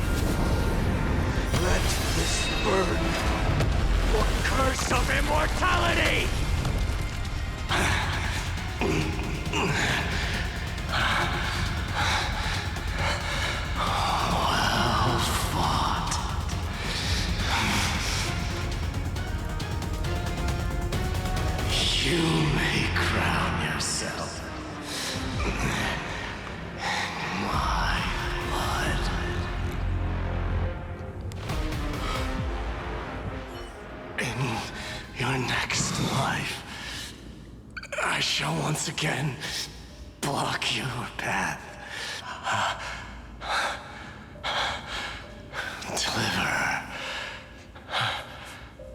Let this burn or curse of immortality! Well fought. You may crown yourself my blood. In your next life, I shall once again block your path. Deliver.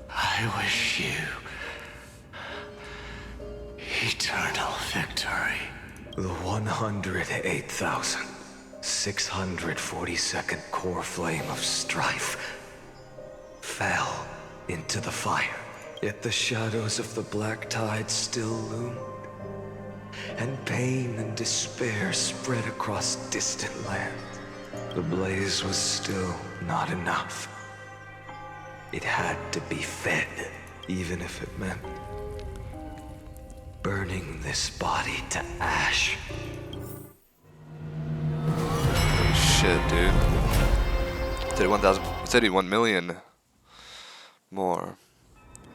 I wish you eternal victory. The 108,642nd core flame of strife fell into the fire. Yet the shadows of the black tide still loomed, and pain and despair spread across distant lands. The blaze was still not enough. It had to be fed, even if it meant burning this body to ash. Shit, dude. 31 million more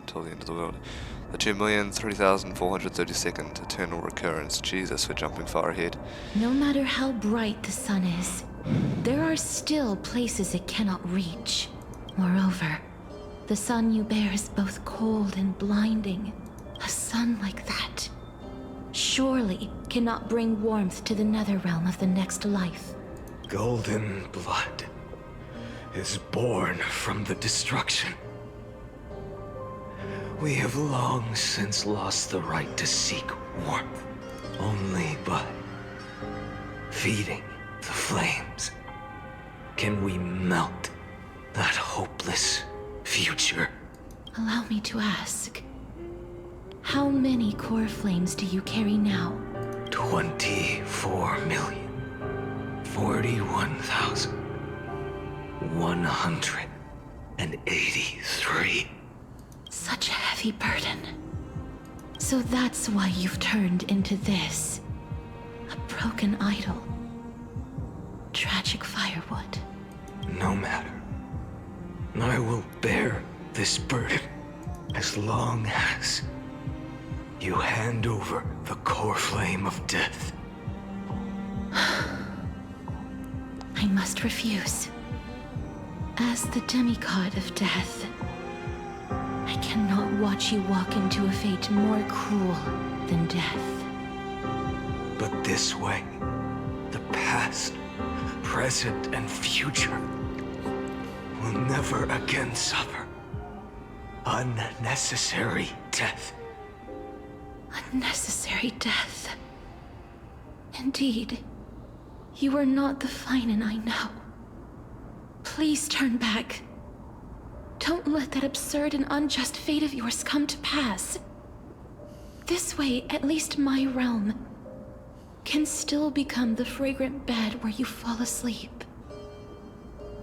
until the end of the world. The 2,030,432nd eternal recurrence. Jesus, we're jumping far ahead. No matter how bright the sun is, there are still places it cannot reach. Moreover, the sun you bear is both cold and blinding. A sun like that surely cannot bring warmth to the nether realm of the next life. Golden blood is born from the destruction. We have long since lost the right to seek warmth. Only by feeding the flames can we melt that hopeless future. Allow me to ask, how many core flames do you carry now? 24,041,183. Such a heavy burden. So that's why you've turned into this. A broken idol. Tragic firewood. No matter. I will bear this burden as long as you hand over the core flame of death. I must refuse. As the demigod of death, I cannot watch you walk into a fate more cruel than death. But this way, the past, present, and future will never again suffer unnecessary death. Unnecessary death. Indeed, you are not the Phainon I know. Please turn back. Don't let that absurd and unjust fate of yours come to pass. This way, at least my realm can still become the fragrant bed where you fall asleep.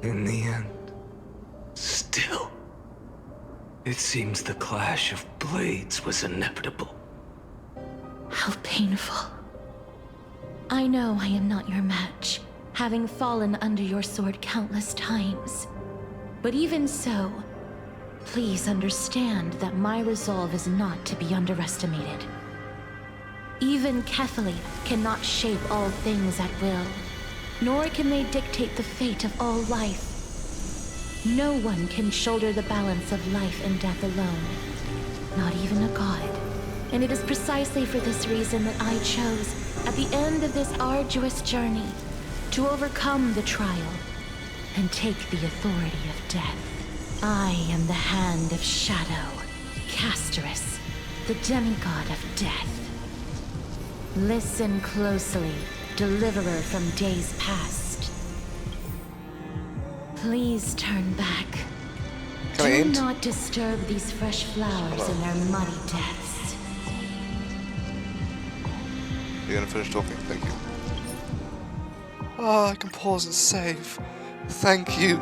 In the end, still, it seems the clash of blades was inevitable. How painful. I know I am not your match, having fallen under your sword countless times. But even so, please understand that my resolve is not to be underestimated. Even Kethely cannot shape all things at will, nor can they dictate the fate of all life. No one can shoulder the balance of life and death alone, not even a god. And it is precisely for this reason that I chose, at the end of this arduous journey, to overcome the trial and take the authority of death. I am the Hand of Shadow, Casterus, the demigod of death. Listen closely, deliverer from days past. Please turn back. Can I Do end? not disturb these fresh flowers in their muddy deaths. You're gonna finish talking, thank you. Oh, I can pause and save. Thank you.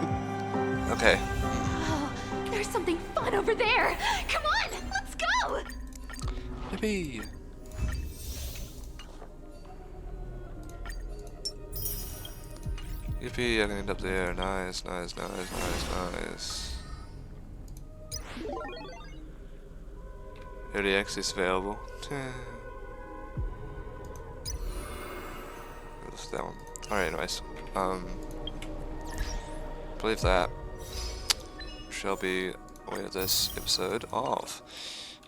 Okay. Oh, there's something fun over there. Come on, let's go. Yippee. Yippee, I can end up there. Nice, nice, nice, nice, nice. Early access available. What's that one? Alright, nice. I believe that shall be way of this episode of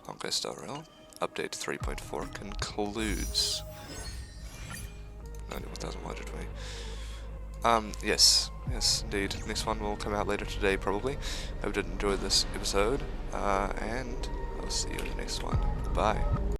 Honkai Star Rail. Update 3.4 concludes. 91,120. Yes, indeed. Next one will come out later today, probably. Hope you did enjoy this episode, and I'll see you in the next one. Bye.